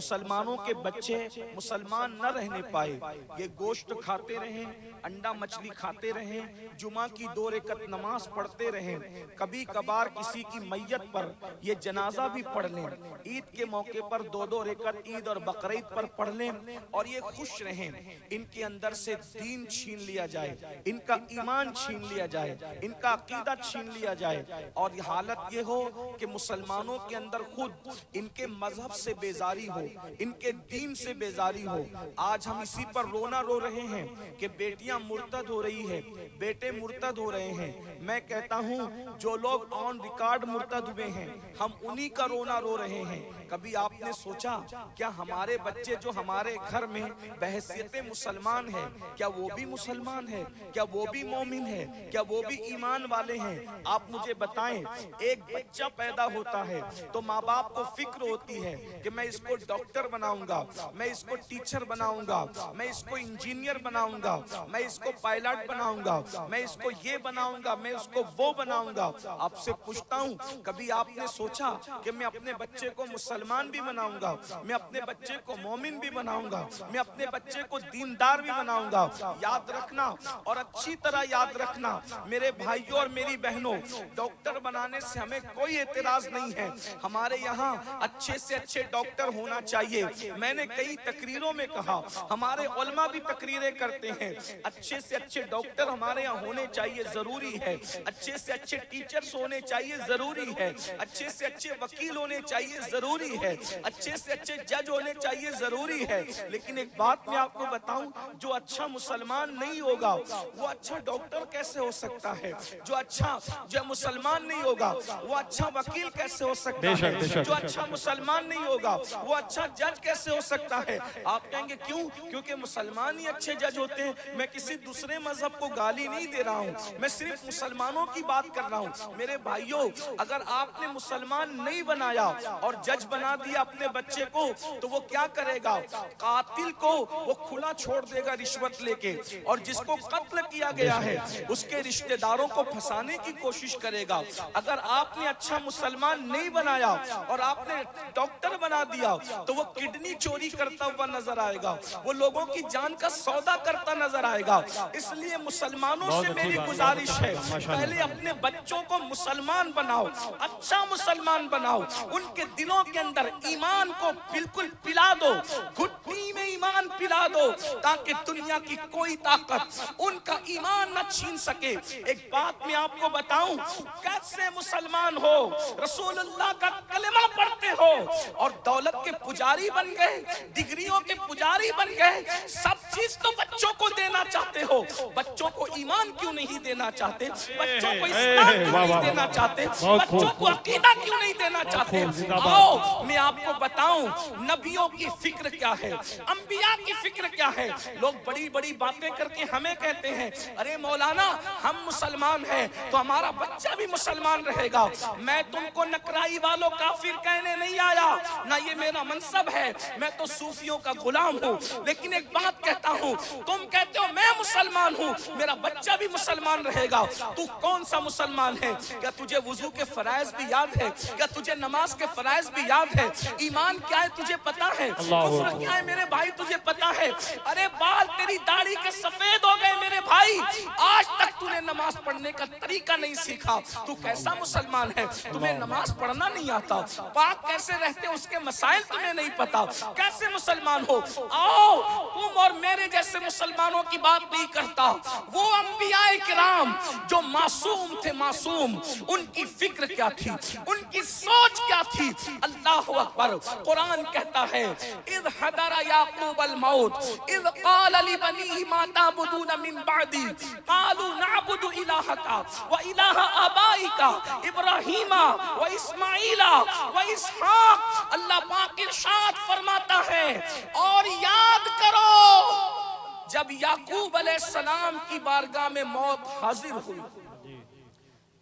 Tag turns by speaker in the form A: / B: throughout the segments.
A: मुसलमानों के बच्चे मुसलमान न रहने पाए, ये गोश्त खाते रहे, अंडा मछली खाते रहे, जुमा की 2 रकात नमाज पढ़ते रहे, कभी कभार किसी की मैयत पर ये जनाजा भी पढ़ लें, ईद के मौके पर 2-2 रकात ईद और बकरीद पर पढ़ लें और ये खुश रहें। इनके अंदर से दीन छीन लिया जाए, इनका ईमान छीन लिया जाए, इनका अकीदा छीन लिया जाए और हालत ये हो कि मुसलमानों के अंदर खुद इनके मजहब से बेजारी हो, इनके दीन से बेजारी हो। आज हम इसी पर रोना रो रहे हैं कि बेटियां मुर्तद हो रही है, बेटे मुर्तद हो रहे हैं। मैं कहता हूं जो लोग ऑन रिकॉर्ड मुर्तद हुए हैं, हम उन्हीं का रोना रो रहे हैं। कभी आपने सोचा क्या हमारे बच्चे जो हमारे घर में बहैसियत मुसलमान है, क्या वो भी मुसलमान है? क्या वो भी मोमिन है? क्या वो भी ईमान वाले हैं? आप मुझे बताएं, एक बच्चा पैदा होता है तो माँ बाप को फिक्र होती है कि मैं इसको डॉक्टर बनाऊंगा, मैं इसको टीचर बनाऊंगा, मैं इसको इंजीनियर बनाऊंगा, मैं इसको पायलट बनाऊंगा, मैं इसको ये बनाऊंगा, मैं उसको वो बनाऊंगा। आपसे पूछता हूँ, कभी आपने सोचा कि मैं अपने बच्चे को मुसलमान भी बनाऊंगा, मैं अपने बच्चे को मोमिन भी बनाऊंगा, मैं अपने बच्चे को दीनदार भी बनाऊंगा? याद रखना और अच्छी तरह याद रखना मेरे भाइयों और मेरी बहनों, डॉक्टर बनाने से हमें कोई एतराज नहीं है। हमारे यहाँ अच्छे से अच्छे डॉक्टर होना चाहिए। मैंने कई तकरीरों में कहा, हमारे उलमा भी तकरीरें करते हैं, अच्छे से अच्छे डॉक्टर हमारे यहाँ होने चाहिए, जरूरी है। अच्छे से अच्छे टीचर्स होने चाहिए, जरूरी है। अच्छे से अच्छे वकील होने चाहिए, जरूरी है। अच्छे से अच्छे जज होने चाहिए, जरूरी है। लेकिन एक बात मैं आपको बताऊं, जो अच्छा मुसलमान नहीं होगा वो अच्छा डॉक्टर कैसे हो सकता है? जो मुसलमान नहीं होगा वो अच्छा वकील कैसे हो सकता है? जो अच्छा मुसलमान नहीं होगा वो अच्छा जज कैसे हो सकता है? आप कहेंगे क्यों? क्योंकि मुसलमान ही अच्छे जज होते हैं। मैं किसी दूसरे मजहब को गाली नहीं दे रहा हूँ, मैं सिर्फ मुसलमानों की बात कर रहा हूँ। मेरे भाइयों, अगर आपने मुसलमान नहीं बनाया और जज बना दिया अपने बच्चे को, तो वो क्या करेगा? कातिल को वो खुला छोड़ देगा रिश्वत लेके, और जिसको कत्ल किया गया है उसके रिश्तेदारों को फंसाने की कोशिश करेगा। अगर आपने अच्छा मुसलमान नहीं बनाया और आपने डॉक्टर बना दिया, तो वो किडनी चोरी करता हुआ नजर आएगा, वो लोगों की जान का सौदा करता नजर आएगा। इसलिए मुसलमानों से मेरी गुजारिश है, पहले अपने बच्चों को मुसलमान बनाओ, अच्छा मुसलमान बनाओ, उनके दिलों के अंदर ईमान को बिल्कुल पिला दो, घुट्टी में ईमान पिला दो, ताकि दुनिया की कोई ताकत उनका ईमान न छीन सके। एक बात मैं आपको बताऊं, कैसे मुसलमान हो, रसूलुल्लाह का कलमा पढ़ते हो और दौलत के पुजारी बन गए, डिग्रियों के पुजारी बन गए, सब चीज तो बच्चों को देना चाहते हो, बच्चों को ईमान क्यों नहीं देना चाहते? बच्चों को इस्लाम क्यों नहीं देना चाहते? बच्चों को अकीदा क्यों नहीं देना चाहते? आओ मैं आपको बताऊं, नबियों की फिक्र क्या है, अंबिया की फिक्र क्या है। लोग बड़ी बड़ी बातें करके हमें कहते हैं, अरे मौलाना हम मुसलमान हैं तो हमारा बच्चा भी मुसलमान रहेगा। मैं तुमको नकराई वालों काफिर कहने नहीं आया, ना ये मेरा मनसब है, मैं तो सूफियों का गुलाम हूँ। लेकिन एक बात कहता हूँ, तुम कहते हो मैं मुसलमान हूँ, मेरा बच्चा भी मुसलमान रहेगा। तू कौन सा मुसलमान है? क्या तुझे वुजू के फराइज भी याद है? क्या तुझे नमाज के फराइज भी याद है? ईमान क्या है तुझे पता है? कुफ्र क्या है मेरे भाई तुझे पता है? अरे बाल तेरी दाढ़ी के सफेद हो गए मेरे भाई, आज तक तूने नमाज पढ़ने का तरीका नहीं सीखा, तू कैसा मुसलमान है? तुम्हें नमाज पढ़ना नहीं आता, पाक कैसे रहते उसके मसाइल तुम्हें नहीं पता, कैसे मुसलमान हो? आओ तुम और मेरे जैसे मुसलमानों की बात नहीं करता, वो अंबियाए किराम जो मासूम थे, मासूम, उनकी फिक्र क्या थी, उनकी सोच क्या थी? अल्लाह अकबर। कुरान कहता है, इज़ हदरा याकूब अल मौत इज़ क़ाल लिबनीहि मा ताबुदून मिन बादी क़ालू नअबुदु इलाहका व इलाहा आबाइका इब्राहीमा व इस्माईला व इसहाक। अल्लाह पाक इरशाद फरमाता है, और याद करो जब याकूब अलैहिस्सलाम की बारगाह में मौत हाजिर हुई।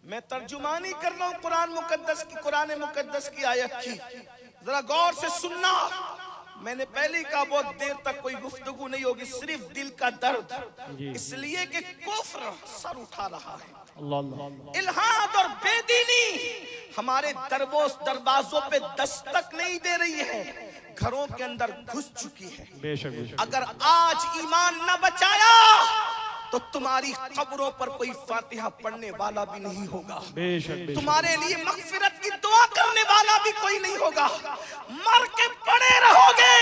A: मैं तर्जुमानी कर रहा हूँ कुरान मुकद्दस की आयत की, जरा गौर से सुनना। मैंने पहले ही कहा बहुत देर तक कोई गुफ्तगू नहीं होगी, सिर्फ दिल का दर्द, इसलिए कि कुफ्र सर उठा रहा है, इल्हाद और बेदीनी हमारे दरवाजों पे दस्तक नहीं दे रही है, घरों के अंदर घुस चुकी है।
B: बेशक
A: अगर आज ईमान न बचाया तो तुम्हारी कब्रों पर कोई फातिहा पढ़ने वाला भी नहीं होगा।
B: बेशक
A: तुम्हारे लिए मगफिरत की दुआ करने वाला भी कोई नहीं होगा। मर के पड़े रहोगे,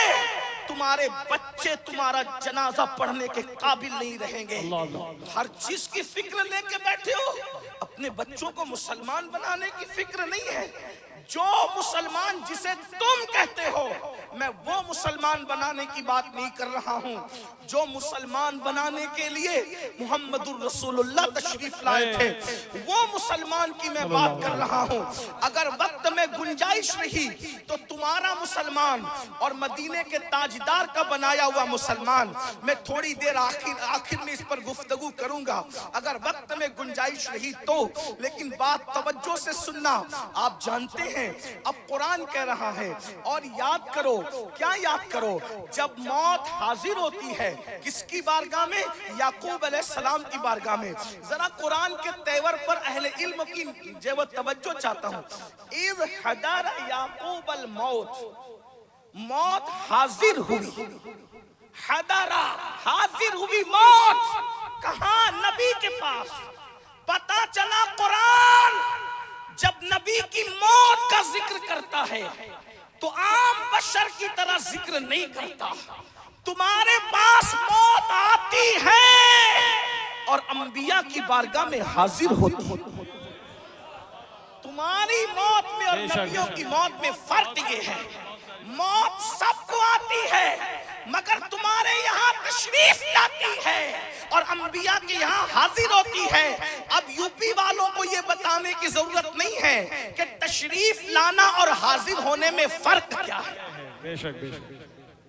A: तुम्हारे बच्चे तुम्हारा जनाजा पढ़ने के काबिल नहीं रहेंगे। हर चीज की फिक्र लेके बैठे हो, अपने बच्चों को मुसलमान बनाने की फिक्र नहीं है। जो मुसलमान जिसे तुम कहते हो, मैं वो मुसलमान बनाने की बात नहीं कर रहा हूं। जो मुसलमान बनाने के लिए मुहम्मदुर रसूलुल्लाह तशरीफ लाए थे, वो मुसलमान की मैं बात कर रहा हूं। अगर वक्त में गुंजाइश रही तो तुम्हारा मुसलमान और मदीने के ताजदार का बनाया हुआ मुसलमान, मैं थोड़ी देर आखिर में इस पर गुफ्तगू करूंगा अगर वक्त में गुंजाइश रही तो। लेकिन बात तवज्जो से सुनना। आप जानते हैं अब कुरान कह रहा है, और याद करो, क्या याद करो, जब मौत हाजिर होती है किसकी बारगाह में? याकूब अलैहिस्सलाम की बारगाह में। जरा कुरान के तेवर पर अहले इल्म की जो तवज्जो चाहता हूं। इज़ हदर याकूब अल मौत, मौत हाजिर हुई। हदरा, हाजिर हुई मौत। कहां? नबी के पास। पता चला कुरान जब नबी की मौत का जिक्र करता है तो आम बशर की तरह जिक्र नहीं करता। तुम्हारे पास मौत आती है और अंबिया की बारगाह में हाजिर होती है। तुम्हारी मौत में और नबियों की मौत में फर्क ये है, मौत सबको आती है मगर तुम्हारे यहाँ तशरीफ लाती है और अंबिया के यहाँ हाजिर होती है। अब यूपी वालों को ये बताने की जरूरत नहीं है कि तशरीफ लाना और हाजिर होने में फर्क क्या है।
B: बेशक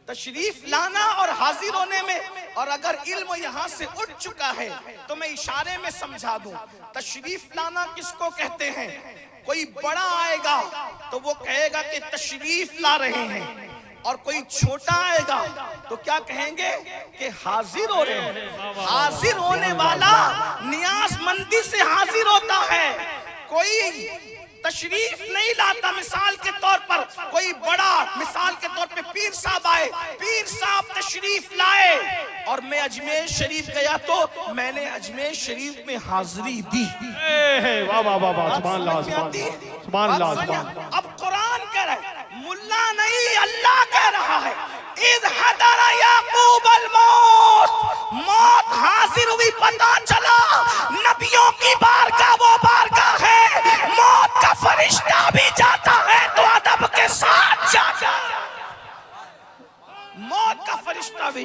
A: तशरीफ लाना और हाजिर होने में। और अगर इल्म यहाँ से उठ चुका है तो मैं इशारे में समझा दूं। तशरीफ लाना किसको कहते हैं? कोई बड़ा आएगा तो वो कहेगा कि तशरीफ ला रहे हैं, और कोई छोटा आएगा तो क्या कहेंगे कि हाजिर हो रहे हैं। हाजिर होने वाला नियाज़मंदी से हाजिर होता है, कोई तशरीफ नहीं लाता। मिसाल के तौर पर कोई बड़ा, मिसाल के तौर पे पीर साहब आए, पीर साहब तशरीफ लाए और मैं अजमेर शरीफ गया तो मैंने अजमेर शरीफ में हाजिरी दी।
B: वाह वाह वाह वाह, सुभान अल्लाह, सुभान अल्लाह, सुभान अल्लाह।
A: अब कुरान कह रहा है, मुल्ला नहीं अल्लाह कह रहा है, इज़ हदरा याकूब अल मौत, मौत हाजिर हुई। पता चला नबियों की बारगाह वो बारगाह है, मौत का फरिश्ता भी जाता है तो अदब के साथ जाता है। मौत का फरिश्ता भी,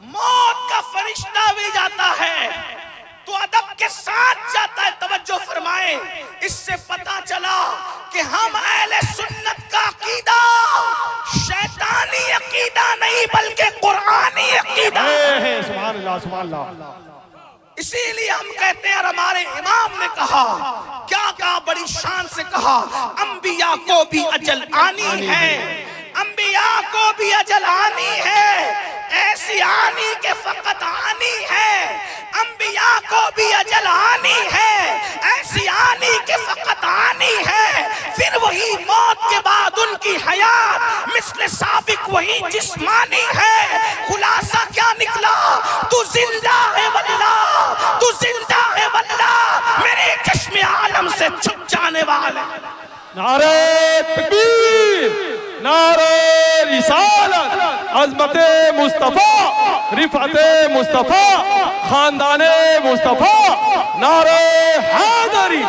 A: मौत का फरिश्ता भी जाता है तो अदब के साथ जाता है। तवज्जो फरमाए, इससे पता चला कि हम अहले सुन्नत का अकीदा शैतानी अकीदा नहीं बल्कि कुरानी अकीदा है।
B: सुभान अल्लाह, सुभान अल्लाह।
A: इसीलिए हम कहते हैं, और हमारे इमाम ने कहा, क्या कहा, बड़ी शान से कहा, अंबिया को भी अजल आनी है, अंबिया को भी अजल आनी है, ऐसी आनी के फकत आनी है। अंबिया को भी अजल आनी है, ऐसी आनी के फकत आनी है। फिर वही मौत के बाद उनकी हयात मिस्ले साबिक वही जिस्मानी है। खुलासा क्या निकला? तू जिंदा है वल्लाह, तू जिंदा है वल्लाह, मेरे चश्मे आलम से छुप जाने वाले।
B: नारे तकबीर, नारे रिसालत, अज़मते मुस्तफा, रिफाते मुस्तफा, खानदाने मुस्तफा, नारे हैदरी।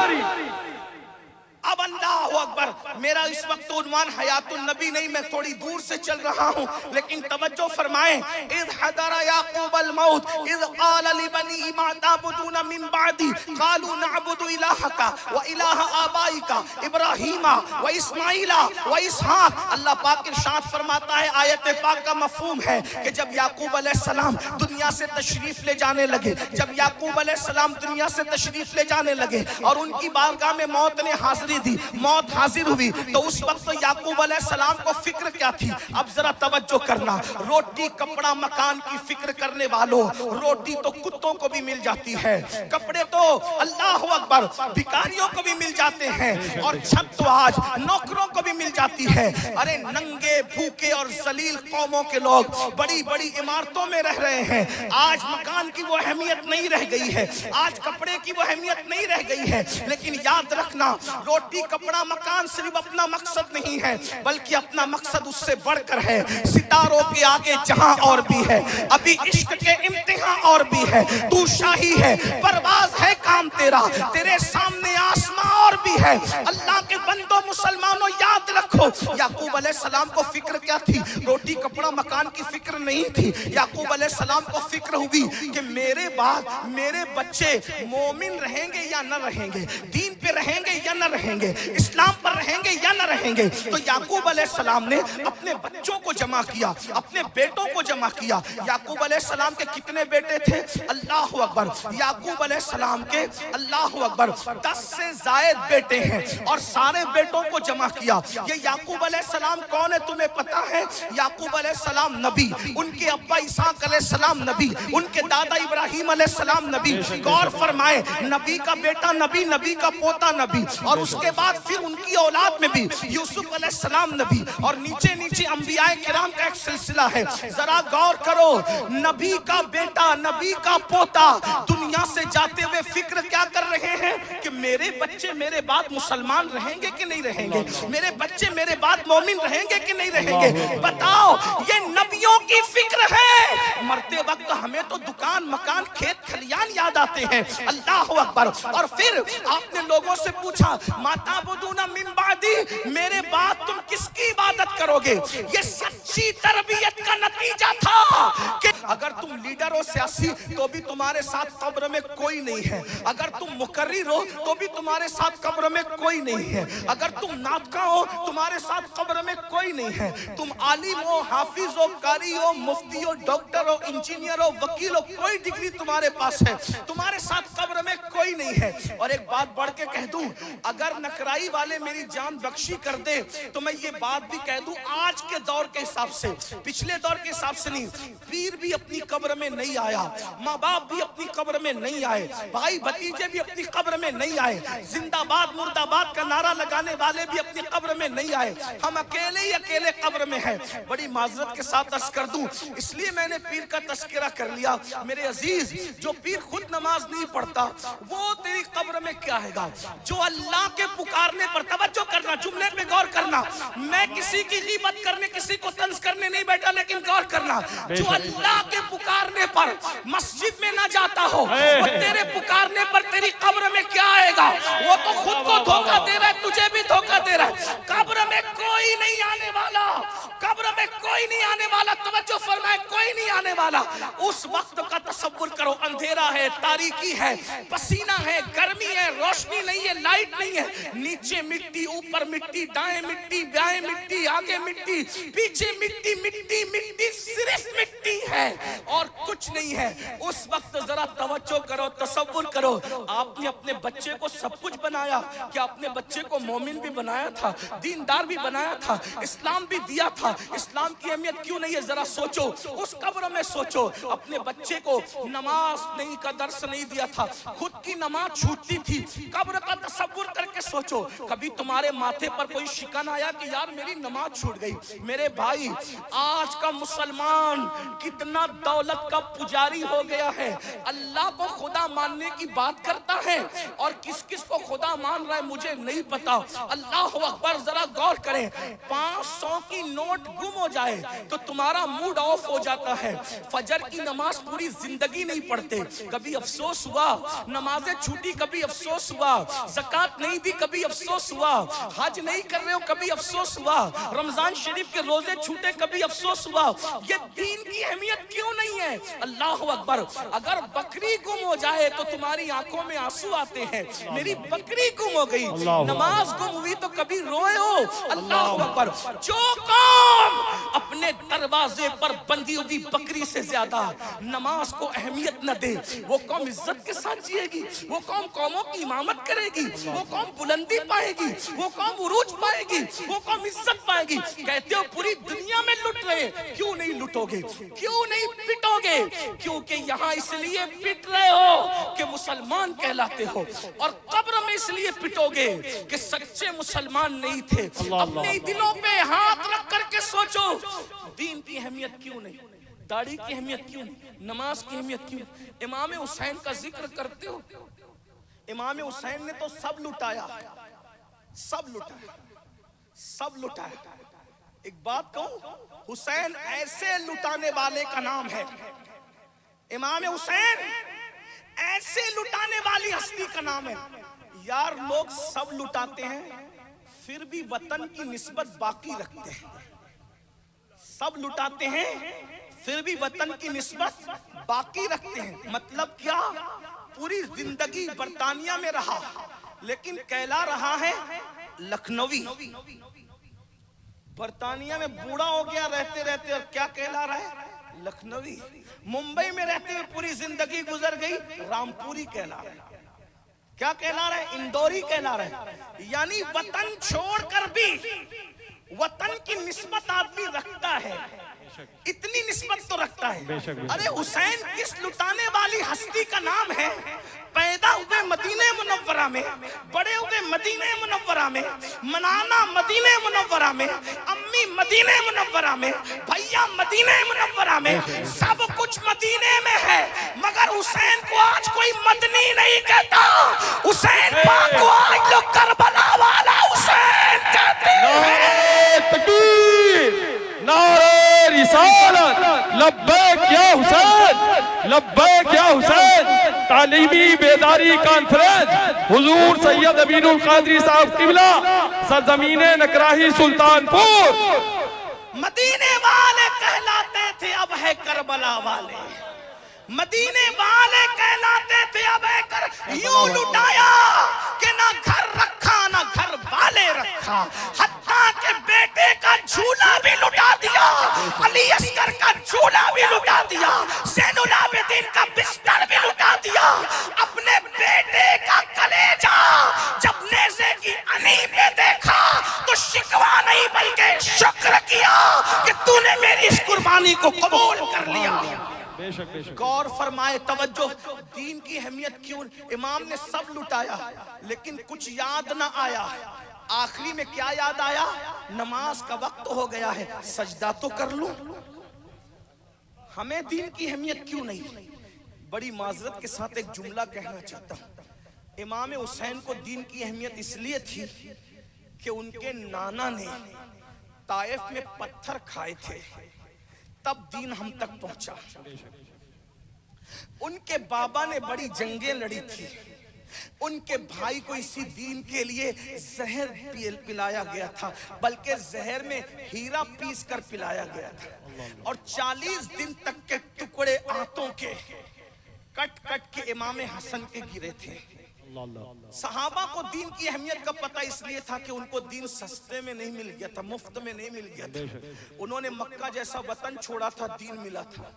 A: अब अल्लाहु अकबर। मेरा इस वक्त उन्वान हयातुन नबी नहीं, मैं थोड़ी दूर से चल रहा हूँ, लेकिन तवज्जो फरमाएं। इज़ हदरा याकूब अल मौत इज़ क़ाल लिबनी मा ताबुदून मिन बादी क़ालू नअबुदु इलाहका व इलाह आबाइका इब्राहीमा व इस्माईला व इसहाक। अल्लाह पाक इरशाद फरमाता है, आयत पाक का मफहूम है कि जब याकूब अलैहिस्सलाम दुनिया से तशरीफ ले जाने लगे, जब याकूब अलैहिस्सलाम दुनिया से तशरीफ ले जाने लगे और उनकी बारगाह में मौत ने हाजिरी दी, मौत हाजिर हुई तो उस वक्त तो याकूब अलैहिस्सलाम को फिक्र क्या थी? अब जरा तवज्जो करना, रोटी कपड़ा मकान की फिक्र करने वालों, रोटी तो कुत्तों को भी मिल जाती है, कपड़े तो अल्लाह अकबर भिखारियों को भी मिल जाते हैं, और छत तो आज नौकरों को भी मिल जाती है। अरे नंगे भूखे और जलील कौमों के लोग बड़ी बड़ी इमारतों में रह रहे हैं। आज मकान की वो अहमियत नहीं रह गई है, आज कपड़े की वो अहमियत नहीं रह गई है। लेकिन याद रखना, रोटी कपड़ा मकान सिर्फ अपना मकसद नहीं है, बल्कि अपना मकसद उससे बढ़कर है। सितारों के आगे जहां और भी है, अभी इश्क के इम्तिहान और भी है। तू शाही है, परवाज है काम तेरा, तेरे सामने आसमां और भी है। अल्लाह के बंदो मुसलमानों याद रखो, याकूब अलैहिस्सलाम को फिक्र क्या थी? रोटी कपड़ा मकान की फिक्र नहीं थी। याकूब अलैहिस्सलाम को फिक्र हुई कि मेरे बाद मेरे बच्चे मोमिन रहेंगे या न रहेंगे, दीन पे रहेंगे या न रहेंगे, इस्लाम पर रहेंगे या न रहेंगे। तो याकूब अलैहिस्सलाम ने अपने बच्चों को जमा किया, अपने बेटों को जमा किया। याकूब अलैहिस्सलाम के कितने बेटे थे? अल्लाह अकबर, याकूब अलैहिस्सलाम के अल्लाह अकबर 10 से ज़ायद बेटे हैं, और सारे बेटों को जमा किया। ये याकूब अलैहिस्सलाम कौन है तुम्हें पता है? याकूब अलैहिस्सलाम नबी, उनके अब्बा इसाक अलैहिस्सलाम नबी, उनके दादा इब्राहिम अलैहिस्सलाम नबी। गौर फरमाए, नबी का बेटा नबी, नबी का पोता नबी, और उसके बाद फिर उनकी औलाद में भी यूसुफ अलैहिस्सलाम नबी, और नीचे नीचे अंबियाए किराम का एक सिलसिला है। जरा गौर करो, नबी का बेटा नबी का पोता दुनिया से जाते हुए फिक्र क्या कर रहे हैं कि मेरे बच्चे मेरे बाद मुसलमान रहेंगे कि नहीं रहेंगे, मेरे बच्चे मेरे बाद मोमिन रहेंगे कि नहीं रहेंगे। बताओ, ये नबियों की फिक्र है। मरते वक्त हमें तो दुकान मकान खेत खलियान याद आते हैं। अल्लाह अकबर। और फिर आपने लोगों से पूछा, माता बुदूना मिन बादी, मेरे बाद तुम किसकी इबादत करोगे? ये सच्ची तरबियत का नतीजा था कि अगर तुम लीडर हो सियासी तो भी तुम्हारे साथ कब्र में कोई नहीं है, अगर तुम मुकर्रिर हो तो भी तुम्हारे साथ कब्र में कोई नहीं है, अगर तुम नातका हो तुम्हारे साथ कब्र में कोई नहीं है, तुम आलिम हो, हाफिज हो, कारी हो, मुफ्ती हो, डॉक्टर हो, इंजीनियर हो, वकील हो, कोई डिग्री तुम्हारे पास है, तुम्हारे साथ कब्र में कोई नहीं है। और एक बात बढ़ के कह दूं, अगर नकराई वाले मेरी जान बख्शी कर दे तो मैं ये बात भी कह दूं, आज के दौर के हिसाब से, पिछले दौर के हिसाब से नहीं, पीर भी अपनी कब्र में नहीं आया, माँ बाप भी अपनी कब्र में नहीं आए, भाई भतीजे भी अपनी कब्र में नहीं आए, जिंदाबाद मुर्दाबाद का नारा लगाने वाले भी अपनी कब्र में नहीं आए। हम अकेले ही अकेले कब्र में हैं। बड़ी माजरत के साथ अर्ज कर दूं, इसलिए मैंने पीर का तस्करा कर लिया। मेरे अजीज, जो पीर खुद नमाज नहीं पढ़ता वो तेरी कब्र में क्या आएगा? जो अल्लाह के पुकारने पर, तवज्जो करना, जुमले पे गौर करना, मैं किसी की गीबत करने, किसी को तंज करने नहीं बैठा, लेकिन गौर करना, जो अल्लाह के पुकारने पर मस्जिद में ना जाता हो, वो तेरे पुकारने पर तेरी कब्र में क्या आएगा? वो तो खुद को धोखा दे रहा है, तुझे भी धोखा दे रहा है। कब्र में कोई नहीं आने वाला, कब्र में कोई नहीं आने वाला, तवज्जो फरमाए, कोई नहीं आने वाला। उस वक्त का तसव्वुर करो, अंधेरा है, तारीकी है, पसीना है, गर्मी है, रोशनी नहीं है, लाइट नहीं है, नीचे मिट्टी, ऊपर मिट्टी, दाएं मिट्टी, बाएं मिट्टी, आगे मिट्टी, पीछे मिट्टी, मिट्टी मिट्टी, सिर्फ मिट्टी है और कुछ नहीं है। उस वक्त जरा तवज्जो करो, तसव्वुर करो, आपने अपने बच्चे को सब कुछ बनाया, क्या अपने बच्चे को मोमिन भी बनाया था, दीनदार भी बनाया था, इस्लाम भी दिया था? इस्लाम की अहमियत क्यों नहीं है? जरा सोचो, उस कब्र में सोचो, अपने बच्चे को नमाज नहीं का दर्स नहीं दिया था, खुद की नमाज छूटती थी, कब्र का तसव्वुर करके सोचो, कभी तुम्हारे माथे पर कोई शिकन आया कि यार मेरी नमाज छूट गई? मेरे भाई, आज का मुसलमान कितना दौलत का पुजारी हो गया है, अल्लाह को खुदा मानने की बात करता है, और किस किस को खुदा मान रहा है मुझे नहीं पता। अल्लाह अकबर। जरा गौर करें, 500 की नोट गुम हो जाए तो तुम्हारा मूड ऑफ हो जाता है। फजर की नमाज पूरी जिंदगी नहीं पढ़ते, कभी अफसोस हुआ, नमाजें छूटी कभी अफसोस हुआ, ज़कात नहीं दी कभी अफसोस हुआ, हज नहीं कर रहे हो कभी अफसोस हुआ, रमजान शरीफ के रोजे छूटे कभी अफसोस हुआ। ये दीन की अहमियत क्यों नहीं है? अल्लाह अकबर। अगर बकरी गुम हो जाए तो तुम्हारी आंखों में आंसू आते हैं, मेरी बकरी गुम हो गई, नमाज गुम हुई तो कभी रोए हो? अल्लाह अकबर। जो कौम अपने अपने दरवाजे पर बंधी हुई बकरी से ज्यादा नमाज को अहमियत न दे, वो कौम इज्जत के साथ जिएगी, वो कौम कौमों की इमामत करेगी, वो कौम बुलंदी पाएगी, वो कौम उरूज पाएगी, वो कौम इज्जत पाएगी। कहते हो पूरी दुनिया में लुट रहे, क्यों नहीं लुटोगे, क्यों नहीं पिटोगे? क्योंकि यहाँ इसलिए पिट रहे हो कि मुसलमान कहलाते हो, और कब्र में इसलिए पिटोगे कि सच्चे मुसलमान नहीं थे। अपने दिलों पे हाथ रख करके सोचो, दीन की अहमियत क्यों नहीं, दाढ़ी की अहमियत क्यों नहीं, नमाज की अहमियत क्यों? इमाम हुसैन का जिक्र करते हो, इमाम हुसैन ने तो सब लुटाया, सब लुटाया, सब लुटाया। एक बात कहूं, हुसैन ऐसे लुटाने वाले का नाम है, इमाम हुसैन ऐसे लुटाने वाली हस्ती का नाम है। यार लोग सब लुटाते हैं फिर भी वतन की निस्बत बाकी रखते हैं, सब लुटाते हैं फिर भी वतन की निस्बत बाकी रखते हैं। मतलब क्या? पूरी जिंदगी बरतानिया में रहा लेकिन कहला रहा है लखनवी, बरतानिया में बूढ़ा हो गया रहते रहते और क्या कहला रहा है? लखनवी। मुंबई में रहते हुए पूरी जिंदगी गुजर गई, रामपुरी कहला रहा है। क्या कहला रहा है? इंदौरी कहला रहा है। यानी वतन छोड़कर भी वतन की निस्बत आदमी रखता है, इतनी निस्बत तो रखता है। अरे हुसैन किस लुटाने वाली हस्ती का नाम है? पैदा हुए मदीने मुनव्वरा में, बड़े हुए मदीने मुनव्वरा में, मनाना मदीने मुनव्वरा में, अम्मी मदीने मुनव्वरा में, भैया मदीने मुनव्वरा में, सब कुछ मदीने में है। मगर हुसैन को आज कोई मदनी नहीं कहता, हुसैन पाक को आज लोग करबला वाला हुसैन कहते हैं।
B: तकबीर, नारे रिसालत, लब्बैक या हुसैन, लब्बैक या हुसैन। तालीमी बेदारी कॉन्फ्रेंस हुजूर सैयद अमीनुल कादरी साहब किबला, सरजमीने नकराही सुल्तानपुर।
A: मदीने वाले कहलाते थे, अब है करबला वाले। मदीने वाले कहलाते थे, अब है कर। यूं लुटाया कि ना घर रखा ना घर वाले रखा, हत्ता के बेटे का झूला भी लुटा दिया, अली असगर का झूला भी लुटा दिया, ज़ैनुल आबिदीन का बिस्तर भी लुटा दिया, अपने बेटे का कलेजा जब नेज़े की अनी पे देखा तो शिकवा नहीं बल्कि शुक्र किया कि तूने मेरी इस कुर्बानी को कबूल कर लिया। गौर फरमाए, तवज्जो। दीन की अहमियत क्यों? इमाम ने सब लुटाया लेकिन कुछ याद ना आया। आखिरी में क्या याद आया? नमाज का वक्त हो गया है, सजदा तो कर लूं। हमें दीन की अहमियत क्यों नहीं? बड़ी माजरत के साथ एक जुमला कहना चाहता हूं। इमाम हुसैन को दीन की अहमियत इसलिए थी कि उनके नाना ने ताइफ में पत्थर खाए थे, तब दीन हम तक पहुंचा। उनके बाबा ने बड़ी जंगें लड़ी थी, उनके भाई को इसी दीन के लिए जहर पिलाया गया था, बल्कि जहर में हीरा पीस कर पिलाया गया था। और 40 दिन तक के टुकड़े आंतों के कट कट के इमाम हसन के गिरे थे। सहाबा को दीन की अहमियत का पता इसलिए था कि उनको दीन सस्ते में नहीं मिल गया था, मुफ्त में नहीं मिल गया था। उन्होंने मक्का जैसा वतन छोड़ा था, दीन मिला था।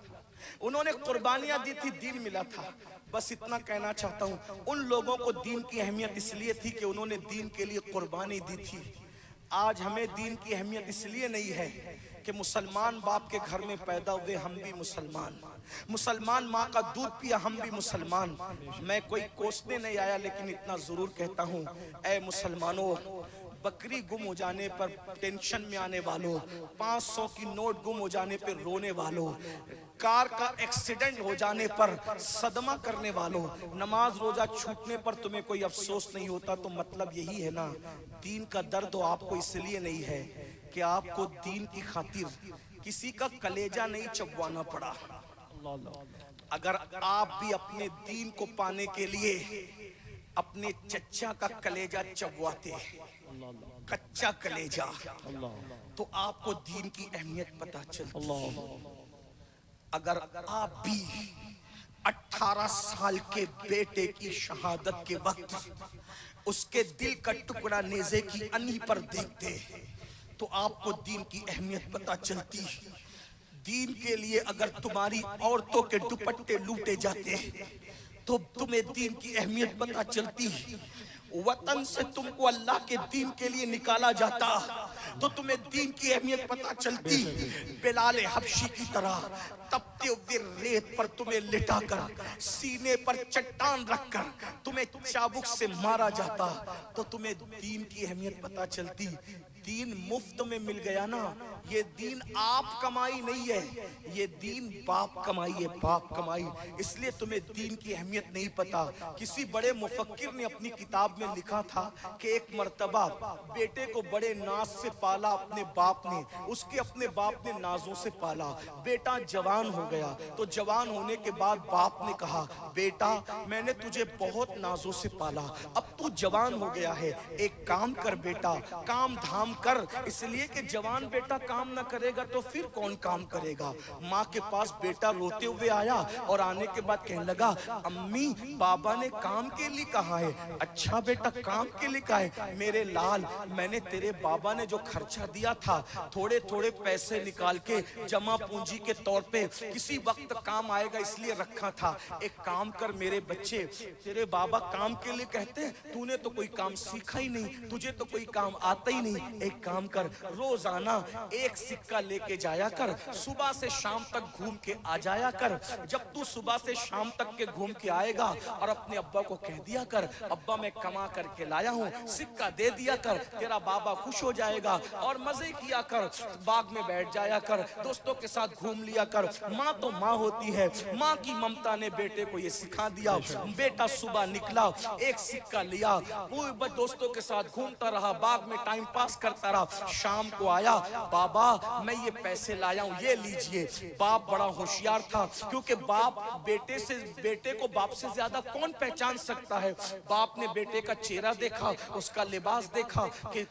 A: उन्होंने कुर्बानियां दी थी, दीन मिला था। बस इतना कहना चाहता हूं, उन लोगों को दीन की अहमियत इसलिए थी कि उन्होंने दीन के लिए कुर्बानी दी थी। आज हमें दीन की अहमियत इसलिए नहीं है कि मुसलमान बाप के घर में पैदा हुए, हम भी मुसलमान, मुसलमान माँ का दूध पिया, हम भी मुसलमान। मैं कोई कोसने नहीं आया, लेकिन इतना जरूर कहता हूँ, ऐ मुसलमानों, बकरी गुम हो जाने पर टेंशन में आने वालों, 500 की नोट गुम हो जाने पर रोने वालों, कार का एक्सीडेंट हो जाने पर सदमा करने वालों, नमाज रोजा छूटने पर तुम्हें कोई अफसोस नहीं होता, तो मतलब यही है ना, दीन का दर्द आपको इसलिए नहीं है कि आपको दीन की खातिर किसी का कलेजा नहीं चबवाना पड़ा। अगर आप भी अपने दीन को पाने के लिए अपने चच्चा का कलेजा चबवाते, कच्चा कलेजा, तो आपको दीन की अहमियत पता चलती। अगर आप भी 18 साल के बेटे की शहादत के वक्त उसके दिल का टुकड़ा नेज़े की अनी पर देखते, तो आपको दीन की अहमियत पता चलती। दीन के लिए अगर तुम्हारी औरतों के दुपट्टे लूटे जाते तो तुम्हें दीन की अहमियत पता चलती। वतन से तुमको अल्लाह के दीन के लिए निकाला जाता तो तुम्हें दीन की अहमियत पता चलती। बिलाल हबशी की तरह तपते हुए रेत पर तुम्हें लिटाकर सीने पर चट्टान रखकर तुम्हें चाबुक से मारा जाता तो तुम्हें दीन की अहमियत पता चलती। दीन मुफ्त में मिल गया ना, ये दीन आप कमाई नहीं है, ये दीन बाप कमाई है, बाप कमाई। इसलिए तुम्हें दीन की अहमियत नहीं पता। किसी बड़े मुफक्किर ने अपनी किताब में लिखा था कि एक मर्तबा बेटे को बड़े नाज से पाला अपने बाप ने, उसके अपने बाप ने नाजों से पाला। बेटा जवान हो गया तो जवान होने के बाद बाप ने कहा, बेटा मैंने तुझे बहुत नाजों से पाला, अब तू जवान हो गया है, एक काम कर बेटा, काम धाम कर। इसलिए कि जवान बेटा काम ना करेगा तो फिर कौन काम करेगा। माँ के पास बेटा रोते हुए आया और आने के बाद कहने लगा, अम्मी बाबा ने काम के लिए कहा है। अच्छा बेटा काम के लिए कहा है? मेरे लाल मैंने तेरे बाबा ने जो खर्चा दिया था थोड़े थोड़े पैसे निकाल के जमा पूंजी के तौर पे किसी वक्त काम आएगा इसलिए रखा था। एक काम कर मेरे बच्चे, तेरे बाबा काम के लिए कहते हैं, तूने तो कोई काम सीखा ही नहीं, तुझे तो कोई काम आता ही नहीं। एक काम कर, रोजाना एक सिक्का लेके जाया कर, सुबह से शाम तक घूम के आ जाया कर। जब तू सुबह से शाम तक के घूम के आएगा और अपने अब्बा को कह दिया कर, अब्बा मैं कमा करके लाया हूँ, सिक्का दे दिया कर, तेरा बाबा खुश हो जाएगा। और मजे किया कर, बाग में बैठ जाया कर, दोस्तों के साथ घूम लिया कर। माँ तो माँ होती है, माँ की ममता ने बेटे को ये सिखा दिया। बेटा सुबह निकला, एक सिक्का लिया, वो दोस्तों के साथ घूमता रहा, बाग में टाइम पास करता रहा। शाम को आया, बाबा मैं ये पैसे लाया हूँ, ये लीजिए। बाप बड़ा होशियार था क्योंकि बाप बेटे को बाप से ज्यादा कौन पहचान सकता है। बाप ने बेटे का चेहरा देखा, उसका लिबास देखा कि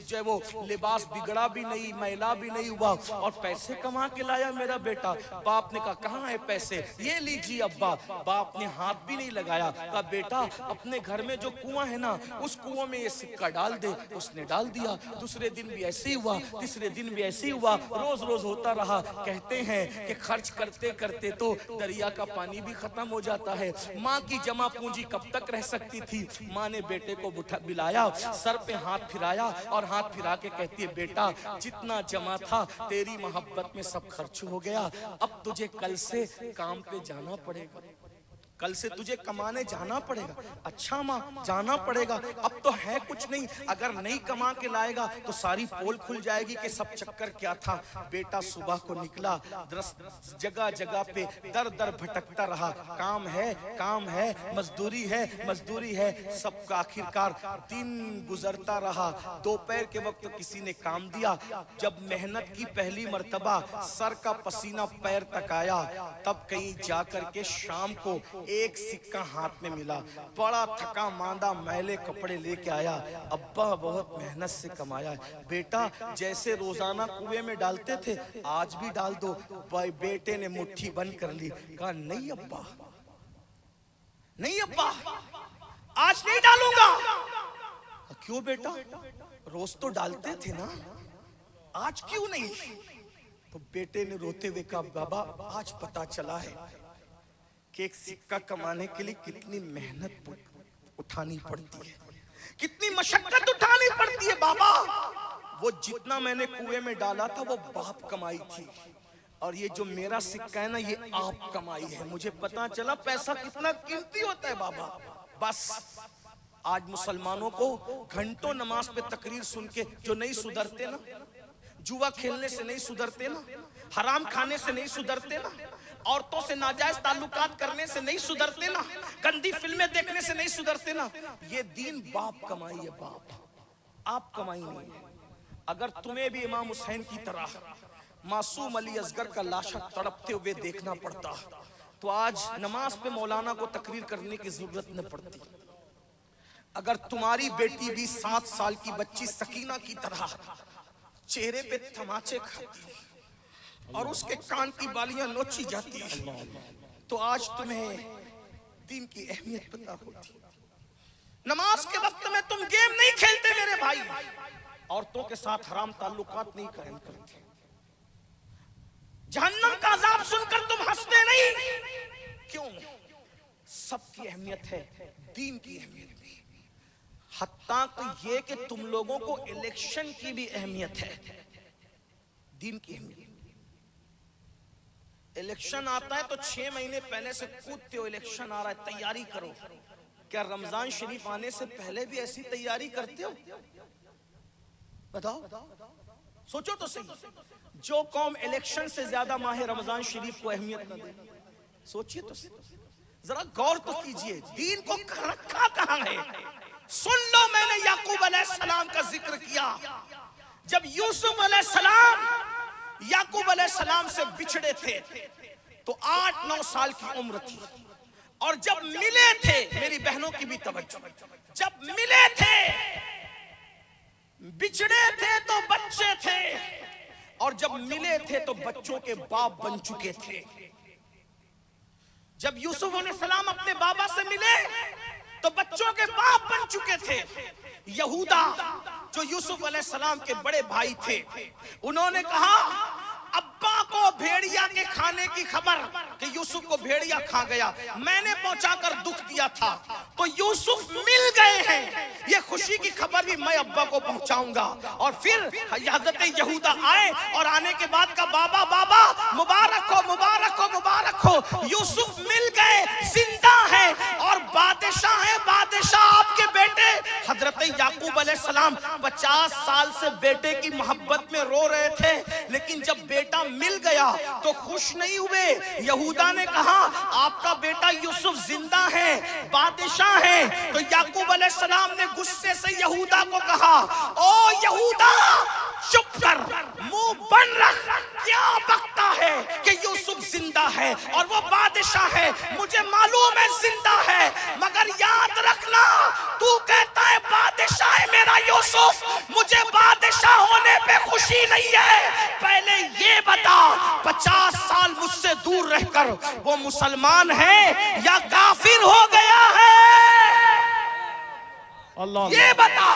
A: जो वो लिबास बिगड़ा भी नहीं, मैला भी नहीं हुआ और पैसे कमा के लाया मेरा बेटा। बाप ने कहा कहाँ है पैसे, ये लीजिए अब्बा। बाप ने हाथ भी नहीं लगाया, कहा बेटा अपने घर में जो कुआं है ना उस कुआं में ये सिक्का डाल दे। उसने डाल दिया। दूसरे दिन भी ऐसे ही हुआ, तीसरे दिन भी ऐसे ही हुआ, रोज रोज होता रहा। कहते हैं कि खर्च करते करते तो दरिया का पानी भी खत्म हो जाता है। माँ की जमा पूंजी कब तक रह सकती थी। माँ ने बेटे को बिलाया, सर पे हाथ फिराया और हाथ फिरा के कहती है, बेटा जितना जमा था तेरी मोहब्बत में सब खर्च हो गया, अब तुझे कल से काम पे जाना पड़ेगा, कल से तुझे कमाने जाना पड़ेगा। अच्छा माँ जाना पड़ेगा, अब तो है कुछ नहीं, अगर नहीं कमा के लाएगा तो सारी पोल खुल जाएगी कि सब चक्कर क्या था। बेटा सुबह को निकला, जगह जगह पे दर दर भटकता रहा, काम है, मजदूरी है। सबका आखिरकार दिन गुजरता रहा। दोपहर के वक्त किसी ने काम दिया। जब मेहनत की पहली मर्तबा सर का पसीना पैर तक आया, तब कहीं जाकर के शाम को एक सिक्का हाथ में मिला। बड़ा थका मांदा मैले कपड़े लेके आया, अब्बा बहुत मेहनत से कमाया है, बेटा जैसे रोजाना कुएं में डालते थे आज भी डाल दो। भाई बेटे ने मुट्ठी बंद कर ली, कहा नहीं अब्बा, नहीं अब्बा आज नहीं डालूंगा। क्यों बेटा, रोज तो डालते थे ना, आज क्यों नहीं? तो बेटे ने रोते हुए कहा, बाबा आज पता चला है कि एक सिक्का कमाने के लिए कितनी मेहनत उठानी पड़ती है, कितनी मशक्कत उठानी पड़ती है बाबा। वो जितना मैंने कुएं में डाला था वो बाप कमाई थी, और ये जो मेरा सिक्का है ना ये आप कमाई है। मुझे पता चला पैसा कितना कीमती होता है बाबा। बस आज मुसलमानों को घंटों नमाज पे तकरीर सुन के जो नहीं सुधरते ना, जुआ खेलने से नहीं सुधरते ना, हराम खाने से नहीं सुधरते ना, औरतों से नाजायज ताल्लुकात करने से नहीं सुधरते ना, गंदी फिल्में देखने से नहीं सुधरते ना, ये दीन बाप कमाई है, बाप आप कमाई नहीं है। अगर तुम्हें भी इमाम हुसैन की तरह मासूम अली असगर का लाशा तड़पते हुए देखना पड़ता तो आज नमाज पे मौलाना को तकरीर करने की जरूरत न पड़ती। अगर तुम्हारी बेटी भी 7 साल की बच्ची सकीना की तरह चेहरे पे तमाचे खाती और उसके कान की बालियां नोची जाती तो आज तुम्हें दीन की अहमियत पता होती। नमाज के वक्त में तुम गेम नहीं खेलते मेरे भाई, औरतों के साथ हराम ताल्लुकात नहीं कायम करते। जहन्नम का अजाब सुनकर तुम हंसते नहीं क्यों? सबकी अहमियत है, दीन की अहमियत भी, हत्ता तो ये कि तुम लोगों को इलेक्शन की भी अहमियत है, दीन की अहमियत। इलेक्शन आता है तो 6 महीने पहले से कूदते हो, इलेक्शन आ रहा है तैयारी करो। क्या रमजान शरीफ आने से पहले भी ऐसी तैयारी करते हो? बताओ, सोचो तो सही। जो कौम इलेक्शन से ज्यादा माह रमजान शरीफ को अहमियत न दे, सोचिए तो सही, जरा गौर तो कीजिए, दीन को रखा कहां है? सुन लो, मैंने याकूब अलैहिस्सलाम का जिक्र किया। जब यूसुफ अलैहिस्सलाम याकूब अलैहिस्सलाम से बिछड़े थे तो 8-9 साल की उम्र थी, और जब मिले थे, मेरी बहनों की भी तवज्जो, जब मिले थे, बिछड़े थे तो बच्चे थे, और जब मिले थे तो बच्चों के बाप बन चुके थे। जब यूसुफ अलैहिस्सलाम अपने बाबा से मिले तो बच्चों के बाप बन चुके थे। यहूदा जो यूसुफ अलैहिस्सलाम के बड़े भाई थे, उन्होंने कहा अब्बा को भेड़िया के खाने की खबर कि यूसुफ को भेड़िया खा गया, मैंने पहुंचाकर दुख दिया था, तो यूसुफ मिल गए हैं, ये खुशी की खबर भी मैं अब्बा को पहुंचाऊंगा। और फिर हजरत यहूदा आए, और आने के बाद का बाबा बाबा मुबारक हो, मुबारक हो, मुबारक हो, यूसुफ मिल गए, जिंदा है और बादशाह है, बादशाह आपके बेटे। हजरत याकूब अलैहिस्सलाम 50 साल से बेटे की मोहब्बत में रो रहे थे, लेकिन जब बेटा मिल गया तो खुश नहीं हुए। यहूदा ने कहा आपका बेटा यूसुफ जिंदा है, बादशाह है। तो याकूब अलैहिस्सलाम ने गुस्से से यहूदा को कहा, ओ यहूदा चुप कर, मुंह बंद रख, क्या बकता है कि यूसुफ जिंदा है और वो बादशाह है? मुझे मालूम है जिंदा है, मगर याद रखना, तू कहता है बादशाह है मेरा यूसुफ, मुझे बादशाह होने पे खुशी नहीं है। पहले ये बता, 50 साल मुझसे दूर रहकर वो मुसलमान है या काफिर हो गया है?
B: अल्लाह,
A: ये बता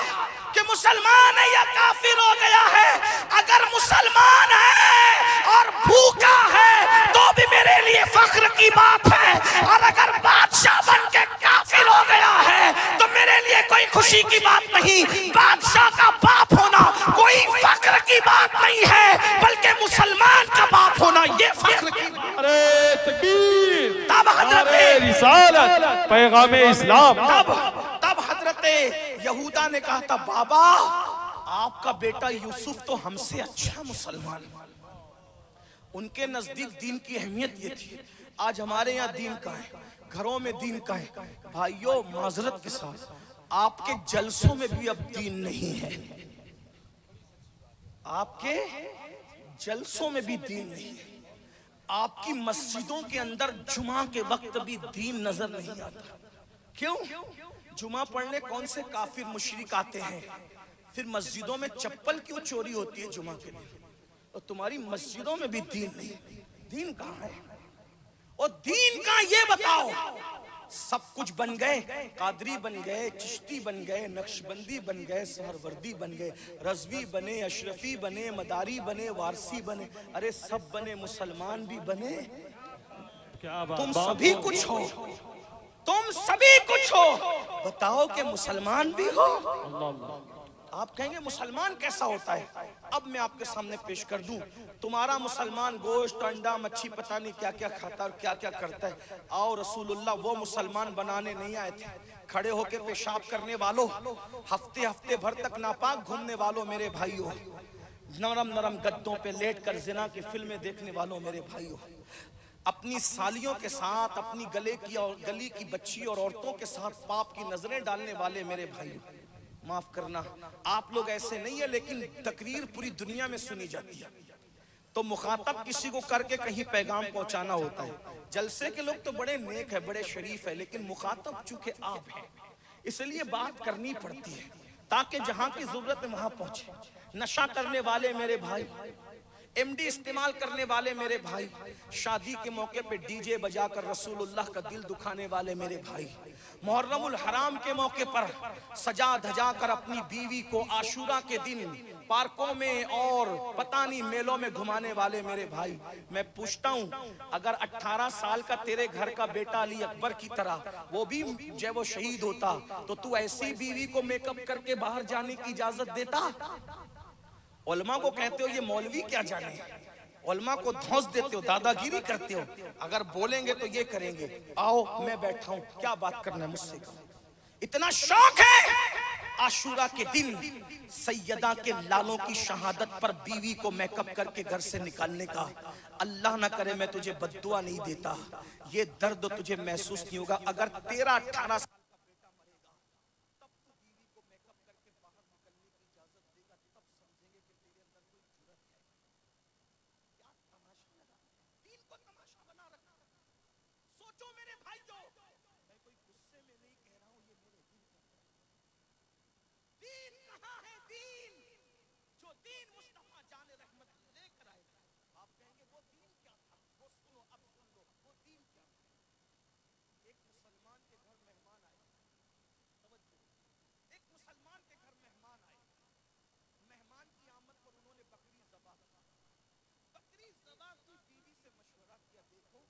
A: कि मुसलमान है या काफिर हो गया है। अगर मुसलमान है और भूखा है तो भी मेरे लिए फख्र की बात है, और अगर बादशाह बन के काफिर हो गया है तो मेरे लिए कोई खुशी की बात नहीं। बादशाह का बाप होना कोई फख्र की बात नहीं है, बल्कि मुसलमान का बाप होना ये फख्र की बात।
B: अरे तकबीर,
A: तब
B: अरे रिसालत, पैगाम इस्लाम।
A: तब हजरत यहूदा ने कहा था, बाबा आपका बेटा यूसुफ तो हमसे अच्छा मुसलमान। उनके नजदीक दीन की अहमियत ये थी। आज हमारे यहाँ दीन का है, घरों में दीन का है। भाइयों माजरत के साथ, आपके जलसों में भी अब दीन नहीं है, आपके जलसों में भी दीन नहीं है, आपकी मस्जिदों के अंदर जुमा के वक्त भी दीन नजर नहीं आता। क्यों? जुमा पढ़ने कौन से काफिर मुशरिक आते हैं, फिर मस्जिदों में चप्पल क्यों चोरी होती है जुमा के लिए? और तुम्हारी मस्जिदों में भी दीन नहीं। दीन कहाँ है? और दीन का ये बताओ। सब कुछ बन गए, कादरी बन गए, चिश्ती बन गए, नक्शबंदी बन गए, सहरवर्दी बन गए, रज़वी बने, अशरफी बने, मदारी बने, वारसी बने, अरे सब बने, मुसलमान भी बने।
B: क्या बात,
A: तुम सभी कुछ हो, तुम सभी कुछ हो, बताओ कि मुसलमान भी हो। आप कहेंगे मुसलमान कैसा होता है? अब मैं आपके सामने पेश कर दूं। तुम्हारा मुसलमान गोश्त, अंडा, मच्छी पता नहीं क्या क्या खाता और क्या क्या करता है। आओ रसूलुल्लाह वो मुसलमान बनाने नहीं आए थे। खड़े होके पेशाब करने वालों, हफ्ते हफ्ते भर तक नापाक घूमने वालों मेरे भाइयों, नरम नरम गद्दों पे लेटकर जिना की फिल्में देखने वालों मेरे भाइयों, अपनी सालियों के साथ, अपनी गली की बच्ची और औरतों के साथ पाप की नजरें डालने वाले मेरे भाइयों, माफ करना आप लोग ऐसे नहीं है, लेकिन तकरीर पूरी दुनिया में सुनी जाती है। तो मुखातब किसी को करके कहीं पैगाम पहुंचाना होता है। जलसे के लोग तो बड़े नेक है, बड़े शरीफ है, लेकिन मुखातब चूंकि आप हैं इसलिए बात करनी पड़ती है ताकि जहां की जरूरत है वहां पहुंचे। नशा करने वाले मेरे भाई, एमडी इस्तेमाल करने वाले मेरे भाई, शादी के मौके पे डीजे बजाकर रसूलुल्लाह का दिल दुखाने वाले मेरे भाई, मुहर्रमुल हराम के मौके पर सजा धजा कर अपनी बीवी को आशूरा के दिन पार्कों में और पता नहीं मेलों में घुमाने वाले मेरे भाई, मैं पूछता हूं, अगर 18 साल का तेरे घर का बेटा अली अकबर की तरह वो भी जब वो शहीद होता, तो तू ऐसी बीवी को मेकअप करके बाहर जाने की इजाजत देता? उलमा को कहते हो ये मौलवी क्या जाने, उलमा को धौंस देते हो, दादागिरी करते हो, अगर बोलेंगे तो ये करेंगे। आओ मैं बैठा हूं, क्या बात करना है मुझसे? इतना शौक है आशूरा के दिन सैयदा के लालों की शहादत पर बीवी को मेकअप करके घर से निकालने का। अल्लाह ना करे मैं तुझे बद्दुआ नहीं देता, ये दर्द तुझे महसूस नहीं होगा। अगर तेरा 18 साल का बेटा मरेगा तब तू बीवी को मेकअप करके बाहर निकलने की इजाजत देगा, तब समझेंगे कि तेरे अंदर कोई जुर्रत है। क्या तमाशा लगा, दीन को तमाशा बना रखा। सोचो मेरे भाइयों, मैं कोई गुस्से में नहीं कह रहा हूं, ये मेरे दिल का दीन कहां है? दीन जो दीन मुस्तफा जाने रहमत लेकर आए, आप कहेंगे वो दीन क्या था? वो सुनो, अब सुन लो वो दीन क्या था। एक मुसलमान के घर मेहमान आए, तवज्जो, एक मुसलमान के घर मेहमान आए, मेहमान की आमद पर उन्होंने बकरी ज़बा की। बकरी ज़बा की, बीवी से मशवरा किया, देखो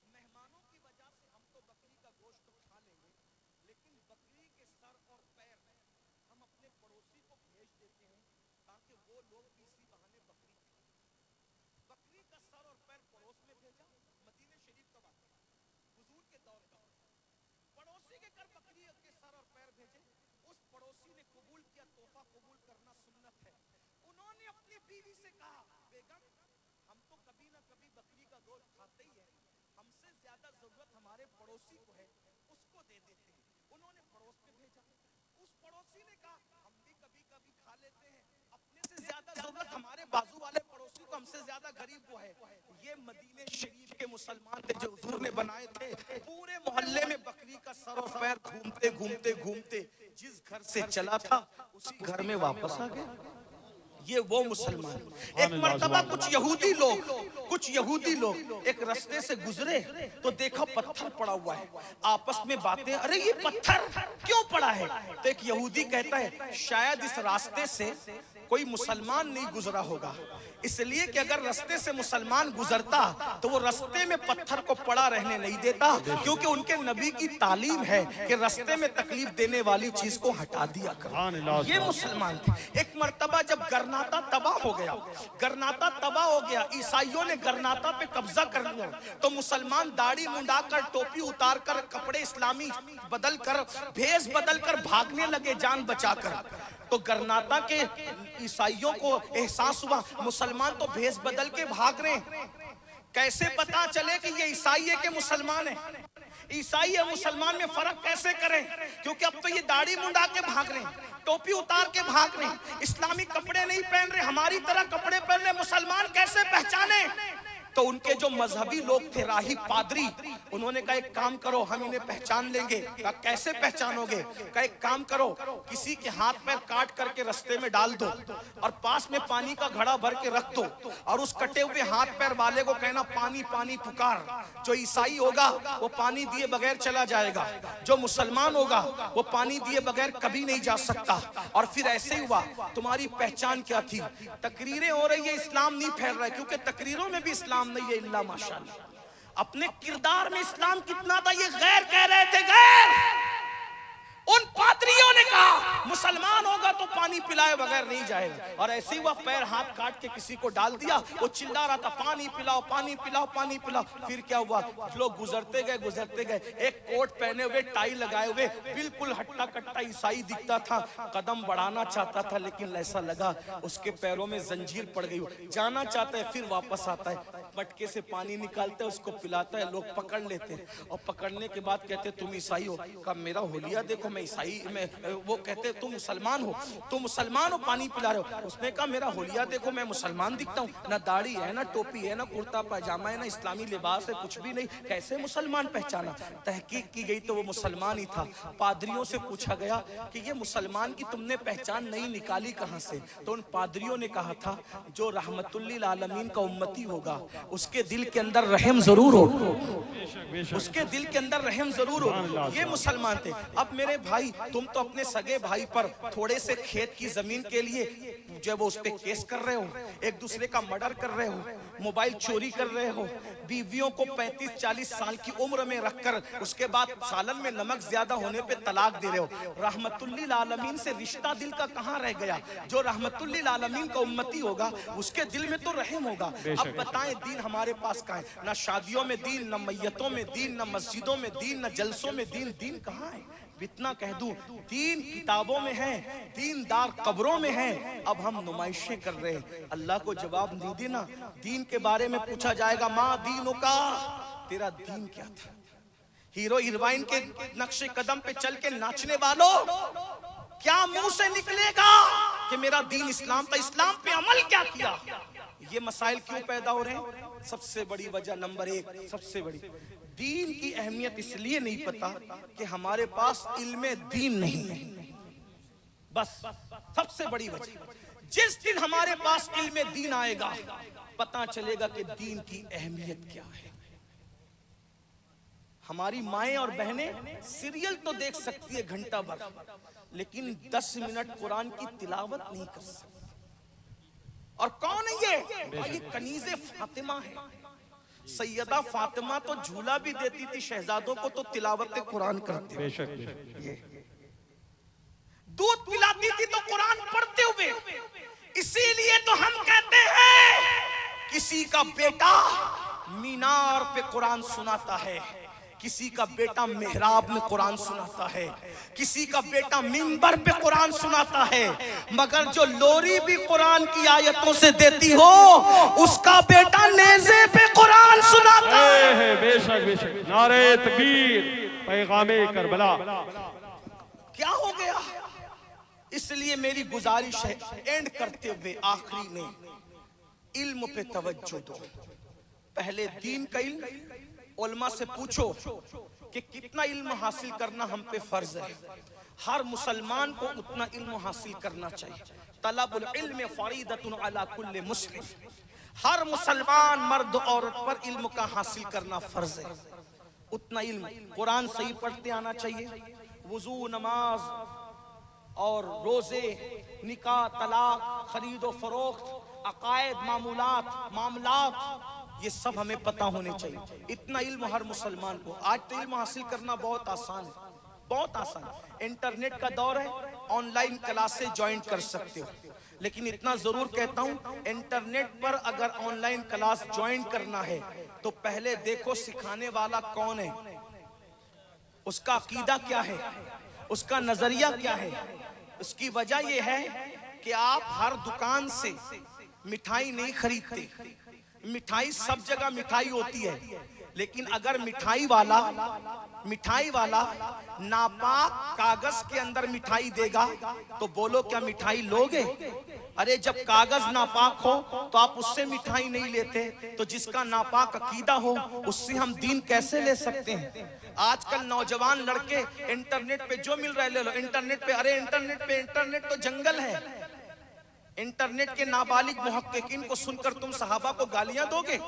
A: मेहमानों की वजह से हम तो बकरी का गोश्त तो खा लेंगे, लेकिन बकरी के सर और पैर हम अपने पड़ोसी को भेज देते हैं ताकि वो लोग भी इसी बहाने बकरी खाएं। बकरी का सर और पैर पड़ोस में भेजा, मदीने शरीफ का बात है, हुजूर के दौर का। पड़ोसी के घर बकरी के सर और पैर भेजे, उस पड़ोसी ने कबूल किया, तोहफा कबूल करना सुन्नत है। उन्होंने अपनी बीवी से कहा, बेगम हम तो कभी ना कभी बकरी का गोश्त खाते ही है, हमसे ज्यादा जरूरत हमारे पड़ोसी को है, उसको दे देते हैं। उन्होंने पड़ोस में भेजा, उस पड़ोसी ने कहा हम भी कभी कभी खा लेते हैं, अपने से ज्यादा जरूरत हमारे बाजू वाले पड़ोसी को, हमसे ज्यादा गरीब वो है। ये मदीने शरीफ के मुसलमान थे जो हुजूर ने बनाए थे। पूरे मोहल्ले में बकरी का सर और पैर घूमते घूमते घूमते जिस घर से चला था उसी घर में वापस आ गया। ये वो मुसलमान। एक मर्तबा कुछ यहूदी लोग एक रास्ते से गुजरे तो देखा पत्थर पड़ा हुआ है, आपस में बातें, अरे ये पत्थर क्यों पड़ा है? तो एक यहूदी कहता है शायद इस रास्ते से कोई मुसलमान नहीं गुजरा होगा, इसलिए कि अगर रास्ते से मुसलमान गुजरता तो वो रास्ते में पत्थर को पड़ा रहने नहीं देता, क्योंकि उनके नबी की तालीम है कि रास्ते में तकलीफ देने वाली चीज को हटा दिया करो। ये मुसलमान थे। एक मर्तबा जब गरनाता तबाह हो गया, ईसाइयों ने गरनाता पे कब्जा कर लिया, तो मुसलमान दाढ़ी मुंडाकर, टोपी उतारकर, कपड़े इस्लामी बदलकर, भेष बदलकर भागने लगे जान बचाकर। तो गरनाता के ईसाइयों को एहसास हुआ मुसलमान तो भेष बदल के भाग रहे हैं, कैसे पता चले कि ये ईसाई है कि मुसलमान है? ईसाई है मुसलमान में फर्क कैसे करें? क्योंकि अब तो ये दाढ़ी मुंडा के भाग रहे हैं, टोपी उतार के भाग रहे हैं, इस्लामी कपड़े नहीं पहन रहे, हमारी तरह कपड़े पहन रहे, मुसलमान कैसे पहचाने? तो उनके जो मजहबी लोग थे, राही पादरी, उन्होंने कहा एक काम करो हम इन्हें पहचान लेंगे। कहा कैसे पहचानोगे? कहा एक काम करो, किसी के हाथ पैर काट करके रास्ते में डाल दो और पास में पानी का घड़ा भर के रख दो, और उस कटे हुए हाथ पैर वाले को कहना पानी पानी पुकार। जो ईसाई होगा वो पानी दिए बगैर चला जाएगा, जो मुसलमान होगा वो पानी दिए बगैर कभी नहीं जा सकता। और फिर ऐसे ही हुआ। तुम्हारी पहचान क्या थी? तकरीरें हो रही है, इस्लाम नहीं फैल रहा है, क्योंकि तकरीरों में भी इस्लाम नहीं है इल्ला माशाअल्लाह। अपने किरदार में इस्लाम कितना था ये गैर कह रहे थे, गैर। उन पादरियों ने कहा मुसलमान होगा तो पानी पिलाए बगैर नहीं जाएगा, और ऐसे ही वह पैर हाथ काट के किसी को डाल दिया, वो चिल्ला रहा था पानी पिलाओ पानी पिलाओ पानी पिलाओ। फिर क्या हुआ? लोग गुजरते गए, एक कोट पहने हुए, टाई लगाए हुए, बिल्कुल हट्टा कट्टा ईसाई दिखता था, कदम बढ़ाना चाहता था लेकिन ऐसा लगा उसके पैरों में जंजीर पड़ गई, जाना चाहता है फिर वापस आता है, मटके से पानी निकालता है उसको पिलाता है, लोग पकड़ लेते हैं, और पकड़ने के बाद कहते तुम ईसाई हो? कहा मेरा होलिया देखो मैं ईसाई में। वो कहते तुम मुसलमान हो पानी पिला रहे हो? उसने कहा मेरा होलिया देखो मैं मुसलमान दिखता हूँ, ना दाढ़ी है ना टोपी है ना कुर्ता पैजामा है ना इस्लामी लिबास है, कुछ भी नहीं, कैसे मुसलमान पहचाना? तहकीक की गई तो वो मुसलमान ही था। पादरियों से पूछा गया कि ये मुसलमान की तुमने पहचान नहीं निकाली कहाँ से? तो उन पादरियों ने कहा था जो रहमतुल्लिल आलमीन का उम्मती होगा उसके दिल के अंदर रहम जरूर हो, उसके दिल के अंदर रहम जरूर हो। ये मुसलमान थे। अब मेरे भाई, तुम तो अपने सगे भाई पर थोड़े से खेत की जमीन के लिए जो वो उस पे केस कर रहे हो, एक दूसरे का मर्डर कर रहे हो, मोबाइल चोरी कर रहे हो, बीवियों को 35-40 साल की उम्र में रखकर उसके बाद सालन में नमक ज्यादा होने पे तलाक दे रहे हो। रहमतुल्लिल आलमीन से रिश्ता दिल का कहाँ रह गया? जो रहमतुल्लिल आलमीन का उम्मती होगा उसके दिल में तो रहम होगा। अब बताएं दीन हमारे पास कहाँ है? ना शादियों में दीन, ना मैयतों में दीन, ना मस्जिदों में दीन, ना जलसों में दीन। दीन कहाँ है? इतना कह दूं, दीन किताबों में है, दीनदार कब्रों में है। अब हम नुमाइशें कर रहे हैं। अल्लाह को जवाब नहीं देना। दीन के बारे में पूछा जाएगा, माँ दीनों का, तेरा दीन क्या था? हीरो हीरोइन के नक्शे कदम पे चल के नाचने वालों, क्या मुंह से निकलेगा कि मेरा दीन इस्लाम था? इस्लाम पे अमल क्या किया? ये मसाइल क्यों पैदा हो रहे हैं? सबसे बड़ी वजह नंबर एक, सबसे बड़ी, दीन की अहमियत इसलिए नहीं पता कि हमारे पास इल्मे दीन नहीं है। बस सबसे बड़ी वजह। जिस दिन हमारे पास इल्मे दीन आएगा पता चलेगा कि दीन की अहमियत क्या है। हमारी माएं और बहनें सीरियल तो देख सकती है घंटा भर, लेकिन 10 मिनट कुरान की तिलावत नहीं कर सकती। और कौन है ये? ये कनीज़े फातिमा है। सैयदा फातिमा तो झूला भी देती थी शहजादों को, तो तिलावत कुरान करती। बेशक। दूध पिलाती थी तो कुरान पढ़ते हुए। इसीलिए तो हम कहते हैं किसी का बेटा मीनार पे कुरान सुनाता है, किसी का बेटा मेहराब में कुरान सुनाता है, किसी का बेटा मिंबर पे कुरान सुनाता है, मगर जो लोरी भी कुरान की आयतों से देती हो उसका बेटा नेज़े पे कुरान सुनाता है।
B: बेशक बेशक। नारे तकबीर, पैगामे करबला।
A: क्या हो गया? इसलिए मेरी गुजारिश है एंड करते हुए आखिरी में, इल्म पे तवज्जो दो। पहले दीन का इल्म, उलमा से पूछो कि कितना इल्म हासिल करना हम पे फर्ज है। हर मुसलमान को उतना इल्म हासिल करना चाहिए। तलबुल इल्म फरीदतुन अला कुल्ले मुस्लिम। हर मुसलमान मर्द औरत पर इल्म का हासिल करना फर्ज है। उतना इल्म, कुरान सही पढ़ते आना चाहिए, वुजू, नमाज और रोजे, निकाह, तलाक, खरीदो फरोख्त, अकायद, मामलात, ये सब हमें पता होने चाहिए। इतना इल्म हर मुसलमान को। आज तो इल्म हासिल करना बहुत आसान है, बहुत आसान। इंटरनेट का दौर है, ऑनलाइन क्लासेस ज्वाइन कर सकते हो। लेकिन इतना जरूर कहता हूं, इंटरनेट पर अगर ऑनलाइन क्लास ज्वाइन करना है तो पहले देखो सिखाने वाला कौन है, उसका अकीदा क्या है, उसका नजरिया क्या है। उसकी वजह यह है कि आप हर दुकान से मिठाई नहीं खरीदते। मिठाई सब जगह मिठाई होती है, लेकिन अगर मिठाई वाला नापाक कागज के अंदर मिठाई देगा तो बोलो क्या मिठाई लोगे? अरे जब कागज नापाक हो तो आप उससे मिठाई नहीं लेते, तो जिसका नापाक अकीदा हो उससे हम दीन कैसे ले सकते हैं? आजकल नौजवान लड़के इंटरनेट पे जो मिल रहा है ले लो। इंटरनेट पे, अरे इंटरनेट तो जंगल है। इंटरनेट के नाबालिग मुहक्किकीन को सुनकर तुम सहाबा को गालियां दोगे?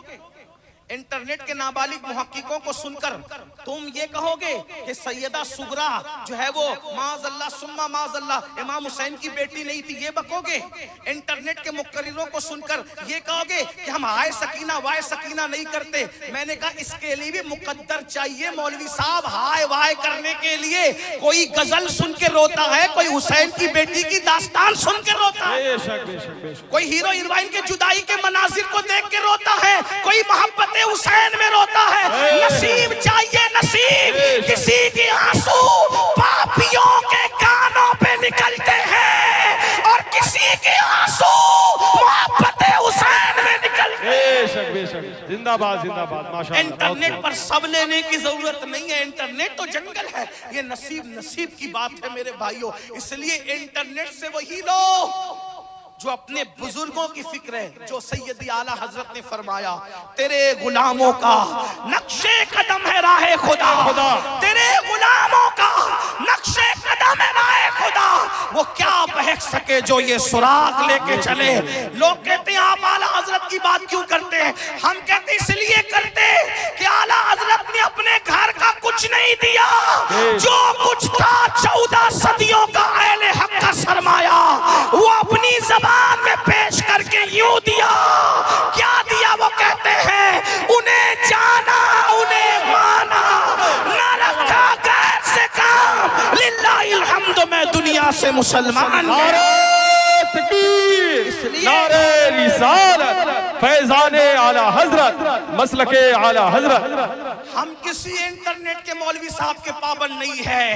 A: इंटरनेट के नाबालिग मुहक्किकों को सुनकर तुम ये कहोगे कि सैयदा सुगरा जो है वो माज़अल्लाह सुम्मा माज़अल्लाह इमाम हुसैन की बेटी नहीं थी, ये बकोगे? इंटरनेट के मुकर्रिरों को सुनकर ये कहोगे कि हम हाय सकीना वाय सकीना नहीं करते? मैंने कहा इसके लिए भी मुकद्दर चाहिए मौलवी साहब। हाय वाय करने के लिए कोई गजल सुन के रोता है, कोई हुसैन की बेटी की दास्तान सुन के रोता है, कोई हीरो हीरोइन के जुदाई के मनाजिर को देख के रोता है, कोई मोहब्बत हुसैन में रोता है। नसीब चाहिए नसीब। किसी के आंसू पापियों के कानों पे निकलते हैं और किसी के आंसू मोहब्बत हुसैन में निकलते हैं।
B: बेशक बेशक। जिंदाबाद जिंदाबाद। माशाअल्लाह।
A: इंटरनेट पर सब लेने की जरूरत नहीं है, इंटरनेट तो जंगल है। ये नसीब की बात है मेरे भाइयों। इसलिए इंटरनेट से वही लो जो अपने बुजुर्गों की फिक्र है, जो सैयदी आला हजरत ने फरमाया, तेरे गुलामों का नक्शे कदम है राहे खुदा, तेरे गुलामों का नक्शे कदम है राहे खुदा, वो क्या बहक सके जो ये सुराग लेके चले। लोग कहते हैं आप आला हजरत की बात क्यों करते हैं? हम कहते हैं दिया, क्या दिया? वो कहते हैं उन्हें जाना, उन्हें माना, ना रखा गैर से काम, लिल्लाहिल हम्द। मैं दुनिया से मुसलमान,
B: नारे रिसालत, फैज़ाने आला हजरत, मसलके आला हजरत।
A: हम किसी इंटरनेट के मौलवी साहब के पाबंद नहीं है,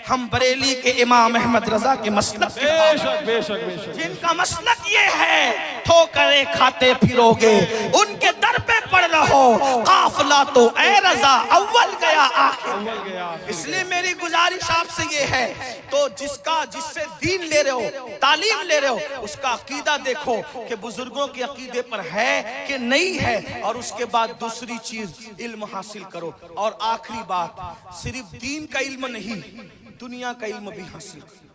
A: हम बरेली के इमाम अहमद रजा के मसलक के
B: बेशक बेशक बेशक,
A: जिनका मसलक ये है ठोकरे खाते फिरोगे, उनके दर पे पड़ रहो, काफिला तो ए रजा अव्वल गया आखिर। इसलिए मेरी गुजारिश आपसे ये है, तो जिससे दीन ले रहे हो, तालीम ले रहे हो, उसका अकीदा देखो कि बुजुर्गों के अकीदे पर है कि नहीं है, और उसके बाद दूसरी चीज इल्म हासिल करो। और आखिरी बात, सिर्फ दीन का इल्म नहीं, दुनिया का इल्म भी हासिल करो,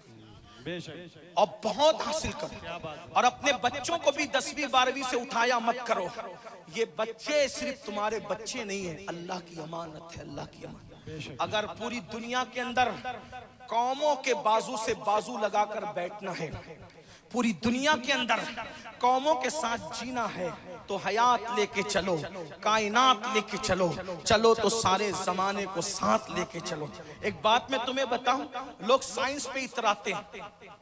A: और बहुत हासिल करो। और अपने बच्चों को भी 10वीं 12वीं से उठाया मत करो। ये बच्चे सिर्फ तुम्हारे बच्चे नहीं है, अल्लाह की अमानत है, अल्लाह की अमानत। अगर पूरी दुनिया के अंदर कौमों के बाजू से बाजू लगाकर बैठना है, पूरी दुनिया के अंदर कौमों के साथ जीना है, तो हयात लेके चलो, कायनात लेके चलो, चलो तो सारे जमाने को साथ लेके चलो। एक बात मैं तुम्हें बताऊं, लोग साइंस पे इतराते हैं,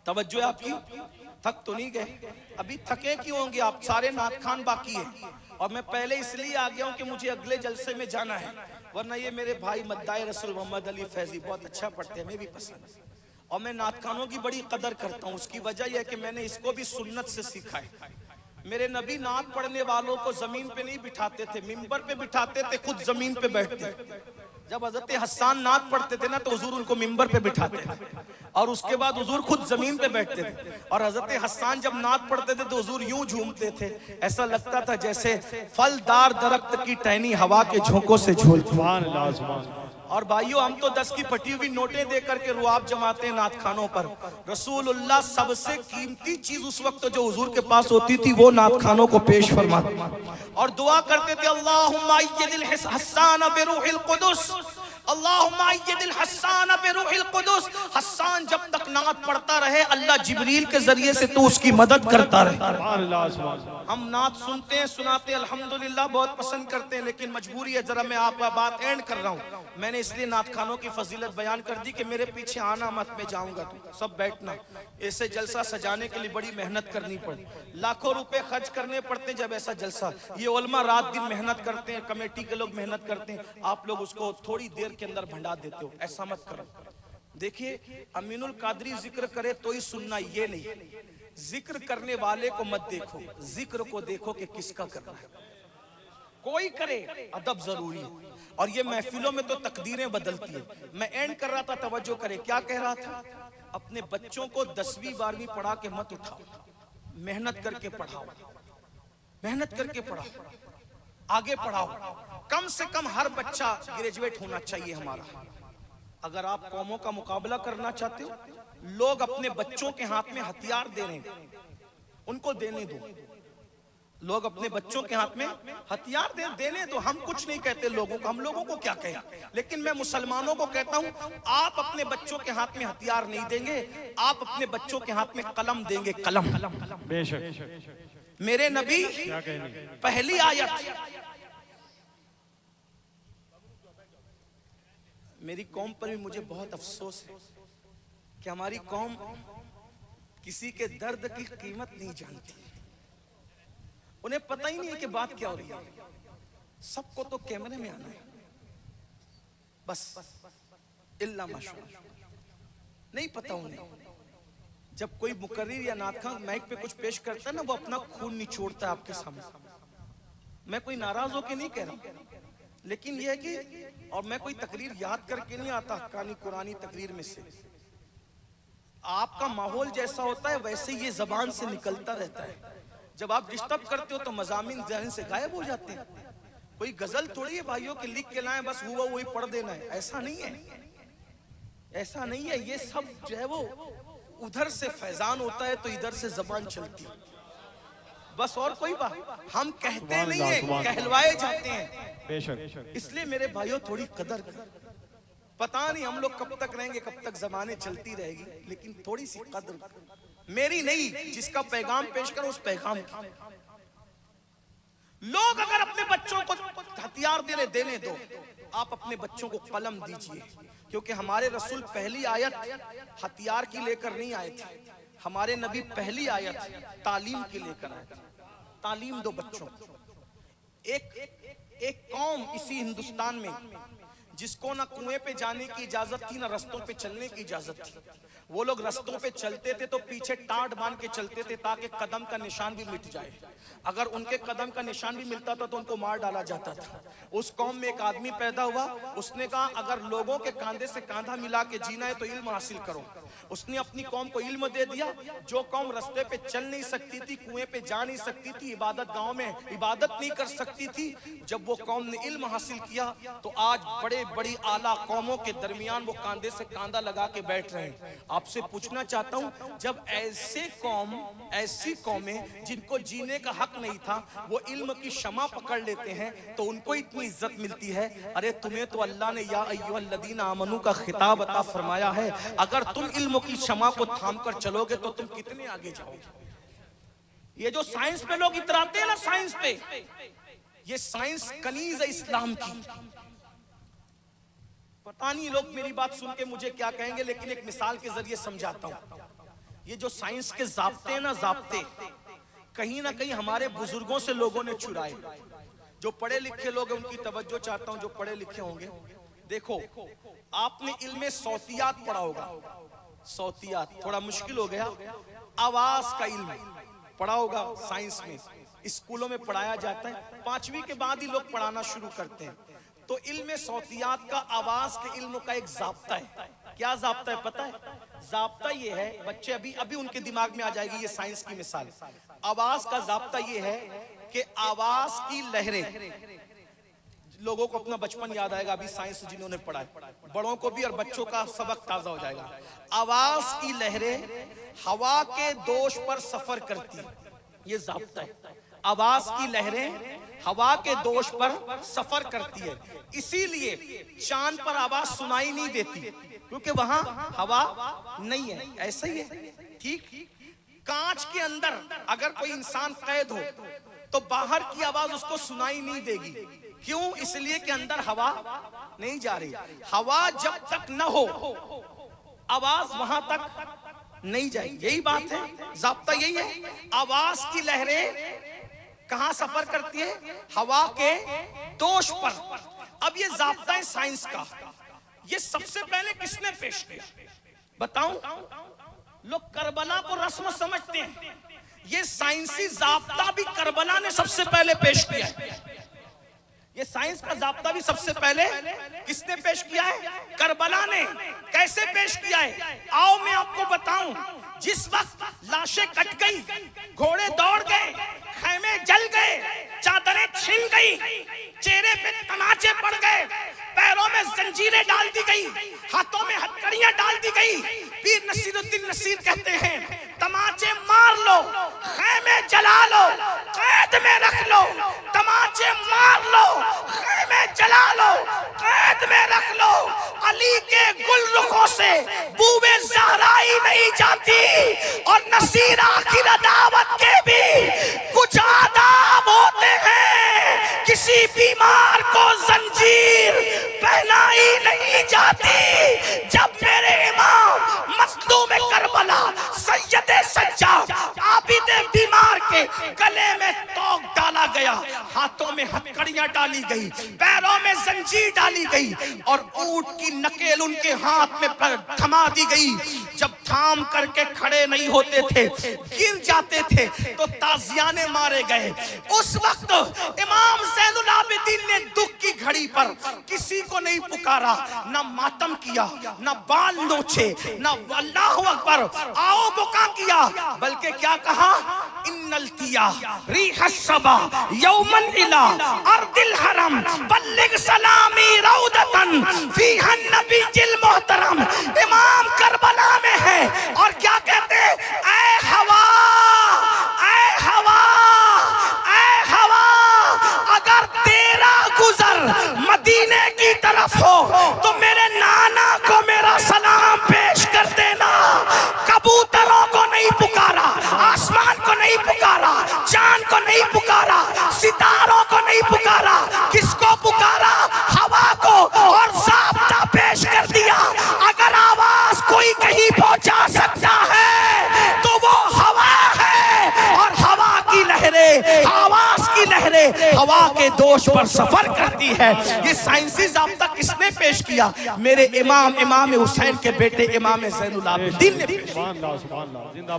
A: तवज्जो है आपकी, थक तो नहीं गए? अभी थके क्यों होंगे आप? सारे नात खान बाकी है, और मैं पहले इसलिए आ गया हूं कि मुझे अगले जलसे में जाना है, वरना ये मेरे भाई मद्दाए रसूल मोहम्मद अली फैजी बहुत अच्छा पढ़ते हैं, मैं भी पसंद, और मैं नात खानों की बड़ी कदर करता हूँ। उसकी वजह यह है कि मैंने इसको भी सुन्नत से सीखा है। मेरे नबी नात पढ़ने वालों को जमीन पे नहीं बिठाते थे, मिंबर पे बिठाते थे, खुद जमीन पे बैठते। जब हजरत हसन नात पढ़ते थे ना, तो हुजूर उनको मिंबर पे बिठाते थे, और उसके बाद हुजूर खुद जमीन पे बैठते थे। और हजरत हसन जब नात पढ़ते थे तो हुजूर यूं झूमते थे, ऐसा लगता था जैसे फलदार दरख्त की टहनी हवा के झोंकों से झूलती। और भाइयों, हम तो 10 की फटी हुई नोटें दे करके रुआब जमाते हैं नात खानों पर। रसूलुल्लाह सबसे कीमती चीज उस वक्त जो हुजूर के पास होती थी, वो नात खानों को पेश फरमाते और दुआ करते थे, अल्लाहुम्मा अय्यदिल हस्सान बिरूहिल कुदुस, अल्लाहुम्मा अय्यदिल हस्सान बिरूहिल कुदुस। हस्सान जब तक नात पढ़ता रहे, अल्लाह जिब्रील के जरिए से तो उसकी मदद करता रहे। हम नात सुनते हैं, सुनाते हैं, अल्हम्दुलिल्लाह बहुत पसंद करते हैं, लेकिन मजबूरी है, जरा मैं आपका बात एंड कर रहा हूँ। मैंने इसलिए नात खानों की फजीलत बयान कर दी कि मेरे पीछे आना मत, मैं जाऊंगा तो सब बैठना। ऐसे जलसा सजाने के लिए बड़ी मेहनत करनी पड़ी, लाखों रुपए खर्च करने पड़ते हैं जब ऐसा जलसा। ये उलमा रात दिन मेहनत करते हैं, कमेटी के लोग मेहनत करते हैं, आप लोग उसको थोड़ी देर के अंदर भंडा देते हो, ऐसा मत करो। देखिए, अमीनुल कादरी जिक्र करे तो ही सुनना, ये नहीं, जिक्र करने वाले को मत देखो, जिक्र को देखो कि किसका कर रहा है। कोई करे, अदब जरूरी है। और ये महफिलों में तो तकदीरें बदलती है। मैं एंड कर रहा था, तवज्जो करे, क्या कह रहा था? अपने बच्चों को 10वीं 12वीं पढ़ा के मत उठाओ, मेहनत करके पढ़ाओ, मेहनत करके पढ़ाओ, आगे पढ़ाओ। कम से कम हर बच्चा ग्रेजुएट होना चाहिए हमारा। अगर आप कौमों का मुकाबला करना चाहते हो, लोग अपने बच्चों के हाथ में हथियार दे रहे हैं, उनको देने दो। लोग अपने बच्चों के हाथ में हथियार देने दो। हम कुछ नहीं कहते लोगों को, हम लोगों को क्या कहें, लेकिन मैं मुसलमानों को कहता हूं, आप अपने बच्चों के हाथ में हथियार नहीं देंगे, आप अपने बच्चों के हाथ में कलम देंगे, कलम। बेशक। मेरे नबी पहली आयत, मेरी कौम पर भी मुझे बहुत अफसोस है कि हमारी कौम किसी के दर्द की कीमत नहीं जानती। उन्हें पता ही नहीं है कि बात क्या हो रही है। सबको तो कैमरे में आना है बस, इल्ला माशाअल्लाह, नहीं पता उन्हें। जब कोई मुकर्रिर या नातखां माइक पे कुछ पेश करता है ना, वो अपना खून निचोड़ता है आपके सामने। मैं कोई नाराज होके नहीं कह रहा, लेकिन यह है कि, और मैं कोई तकरीर याद करके नहीं आता, हक्कानी कुरानी तकरीर में से आपका माहौल जैसा होता है वैसे ये जबान से निकलता रहता है। जब आप डिस्टर्ब करते हो तो मजामिन ज़हन से गायब हो जाते हैं। कोई गजल थोड़ी है भाइयों के लिख के लाएं बस हुआ वही पढ़ देना है, ऐसा नहीं है, ऐसा नहीं है। ये सब जो है वो उधर से फैजान होता है तो इधर से जबान चलती है बस, और कोई बात हम कहते नहीं है, कहलवाए जाते हैं। इसलिए मेरे भाइयों थोड़ी कदर कर। पता नहीं हम लोग कब तक रहेंगे, कब तक जमाने चलती रहेगी, लेकिन थोड़ी सी कदर मेरी नहीं, जिसका पैगाम पेश करो उस पैगाम की। लोग अगर अपने बच्चों को हथियार देने दो, आप अपने बच्चों को कलम दीजिए, क्योंकि हमारे रसूल पहली आयत हथियार की लेकर नहीं आए थे, हमारे नबी पहली आयत तालीम की लेकर आए थे। तालीम दो बच्चों को। एक कौम इसी हिंदुस्तान में जिसको ना कुएं पे जाने की इजाजत थी, ना रस्तों पे चलने की इजाजत थी, वो लोग रस्तों पे चलते थे तो पीछे टाट बांध के चलते थे ताकि कदम का निशान भी मिट जाए। अगर उनके कदम का निशान भी मिलता था तो उनको मार डाला जाता था। उस कौम में एक आदमी पैदा हुआ, उसने कहा अगर लोगों के कांधे से कांधा मिला के जीना है तो इल्म हासिल करो। उसने अपनी कौम को इल्म दे दिया। जो कौम रास्ते पे चल नहीं सकती थी, कुएं पे जा नहीं सकती थी, इबादत गांव में इबादत नहीं कर सकती थी, जब वो कौम ने इल्म हासिल किया तो आज बड़े बड़ी आला कौमों के दरमियान वो कांधे से कांधा लगा के बैठ रहे हैं। आपसे पूछना चाहता हूं, जब ऐसी कौमें जिनको जीने का हक नहीं था वो इल्म की शमा पकड़ लेते हैं तो उनको इतनी इज्जत मिलती है। अरे तुम्हें तो अल्लाह ने या अय्युहल्लज़ीना आमनू का खिताब अता फरमाया है। अगर तुम इल्म की शमा को थाम कर चलोगे तो तुम कितने आगे जाओगे। ये जो साइंस पे लोग इतराते हैं ना, साइंस पे, ये साइंस कनीज है इस्लाम की। पता नहीं लोग मेरी बात सुन के मुझे क्या कहेंगे, लेकिन एक मिसाल के जरिए समझाता हूं। ये जो साइंस के जाब्ते हैं ना, जाब्ते कहीं ना कहीं हमारे बुजुर्गों से लोगों ने चुराए। जो पढ़े लिखे लोग हैं उनकी तवज्जो चाहता हूं, जो पढ़े लिखे होंगे। देखो, आपने इल्मे सौतियात पढ़ा होगा। सौतियात थोड़ा मुश्किल हो गया। आवाज का इल्म पढ़ा होगा, साइंस में स्कूलों में पढ़ाया जाता है। 5वीं के बाद ही लोग पढ़ाना शुरू करते हैं। तो इल्मे सौतियात का, आवाज के इल्म का एक जाब्ता है। क्या जाब्ता है पता है? जाब्ता ये है, बच्चे अभी उनके दिमाग में आ जाएगी ये साइंस की मिसाल। आवाज का जाब्ता ये है कि आवाज की लहरें, लोगों को अपना बचपन याद आएगा, अभी साइंस जिन्होंने पढ़ा है, बड़ों को भी और बच्चों का सबक ताजा हो जाएगा। आवाज की लहरें हवा के दोष पर सफर करती है, ये जाब्ता है। आवाज की लहरें हवा के दोष पर सफर करती है, इसीलिए चांद पर आवाज सुनाई नहीं देती क्योंकि वहां हवा नहीं है। ऐसा ही है, ठीक। कांच के अंदर अगर कोई इंसान कैद हो तो बाहर की आवाज उसको सुनाई नहीं देगी। क्यों? इसलिए कि अंदर हवा नहीं जा रही। हवा जब तक न हो आवाज वहां तक नहीं जाएगी। यही बात है, जाब्ता यही है। आवाज की लहरें कहां सफर करती है? हवा के दोष पर। अब ये जाब्ता है साइंस का। ये सबसे पहले किसने पेश किया बताऊं? लोग करबला को रस्म समझते हैं, ये साइंसी जाब्ता भी करबला ने सबसे पहले पेश किया है। ये साइंस का जाब्ता भी सबसे पहले किसने पेश किया है? करबला ने। कैसे पेश किया है? आओ मैं आपको बताऊं। जिस वक्त लाशें कट गई, घोड़े दौड़ गए, खैमे जल गए, चादरें छिन गई, चेहरे पे तमाचे पड़ गए, पैरों में जंजीरें डाल दी गई, हाथों में हथकड़ियां डाल दी गई, पीर नसीरुद्दीन नसीर कहते हैं तमाचे मार लो, खैमे जला लो, कैद में रख लो। तमाचे मार लो, खैमे जला लो, कैद में रख लो। अली के गुल रुखों से बूबे ज़हराई नहीं जाती, और नसीर आखिर अदावत के भी कुछ आदाब होते हैं। किसी बीमार को जंजीर पहनाई नहीं जाती। जब मेरे इमाम मजलूम करबला सैयद सज्जाद आबिद बीमार के गले में तोक डाला गया, हाथों में हथकड़ियां डाली गई, पैरों में जंजीर डाली गई, और ऊंट की नकेल उनके हाथ में थमा दी गई। जब थाम करके खड़े नहीं होते थे, गिर जाते थे, तो ताजियाने मारे गए। उस वक्त इमाम ज़ैनुल आबिदीन ने दुख की घड़ी पर किसी को नहीं पुकारा, ना मातम किया, ना बाल नोचे, ना अल्लाहु अकबर आओ बुका किया, बल्कि क्या कहा? इन्नल तिया रिह सबा यौमन इला अर्दिल हरम बल्लिग सलामी रौदतन फीहा नबी जिल मोहतरम। इमाम करबला में है और क्या कहते हैं? ऐ हवा, ऐ हवा, ऐ हवा, अगर तेरा गुजर मदीने की तरफ हो तो मेरे नाना को मेरा सलाम पेश कर देना। कबूतरों को नहीं पुकारा, आसमान को नहीं पुकारा, चांद को नहीं पुकारा, सितारों निकले हवा के दोष पर सफर करती है। ये साइंसी ज़ाब्ता किसने पेश किया? मेरे इमाम हुसैन के बेटे इमाम ज़ैनुल आबिदीन ने पेश किया।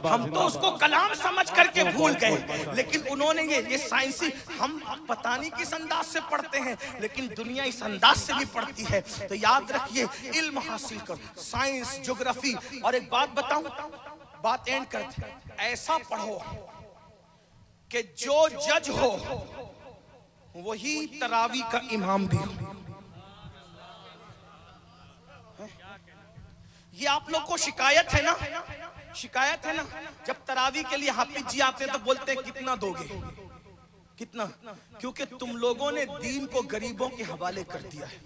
A: हम तो उसको कलाम समझ करके भूल गए, लेकिन उन्होंने ये साइंसी, हम पता नहीं किस अंदाज से पढ़ते हैं, लेकिन दुनिया इस अंदाज से भी पढ़ती है। तो याद रखिए, इल्म हासिल कर, साइंस, ज्योग्राफी। और एक बात बताऊं, बात एंड करते, ऐसा पढ़ो कि जो जज हो वही तरावी का इमाम भी हो। ये आप लोग को शिकायत है ना, शिकायत है ना, जब तरावी के लिए हाफिज जी आते हैं तो बोलते हैं कितना दोगे, कितना? क्योंकि तुम लोगों ने दीन को गरीबों के हवाले कर दिया है।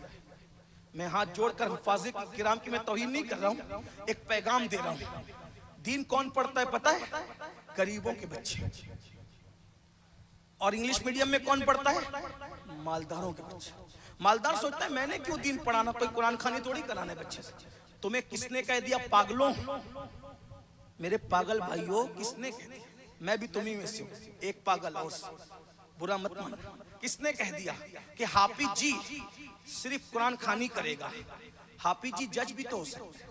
A: मैं हाथ जोड़कर हुफ़ाज़े किराम की मैं तौहीन नहीं कर रहा हूं, एक पैगाम दे रहा हूं। दीन कौन पढ़ता है पता है? गरीबों के बच्चे। और इंग्लिश मीडियम में कौन पढ़ता है? मालदारों के बच्चे। मालदार सोचता है मैंने क्यों दीन पढ़ाना, कोई कुरान खानी थोड़ी कराना है बच्चे से। तुम्हें किसने कह दिया पागलों? मेरे पागल भाइयों, किसने कह दिया? मैं भी तुम्ही में से हूं, एक पागल और, बुरा मत मानो। किसने कह दिया कि हाफिज जी सिर्फ कुरान खानी करेगा? हाफिज जी जज भी तो हो सकता है,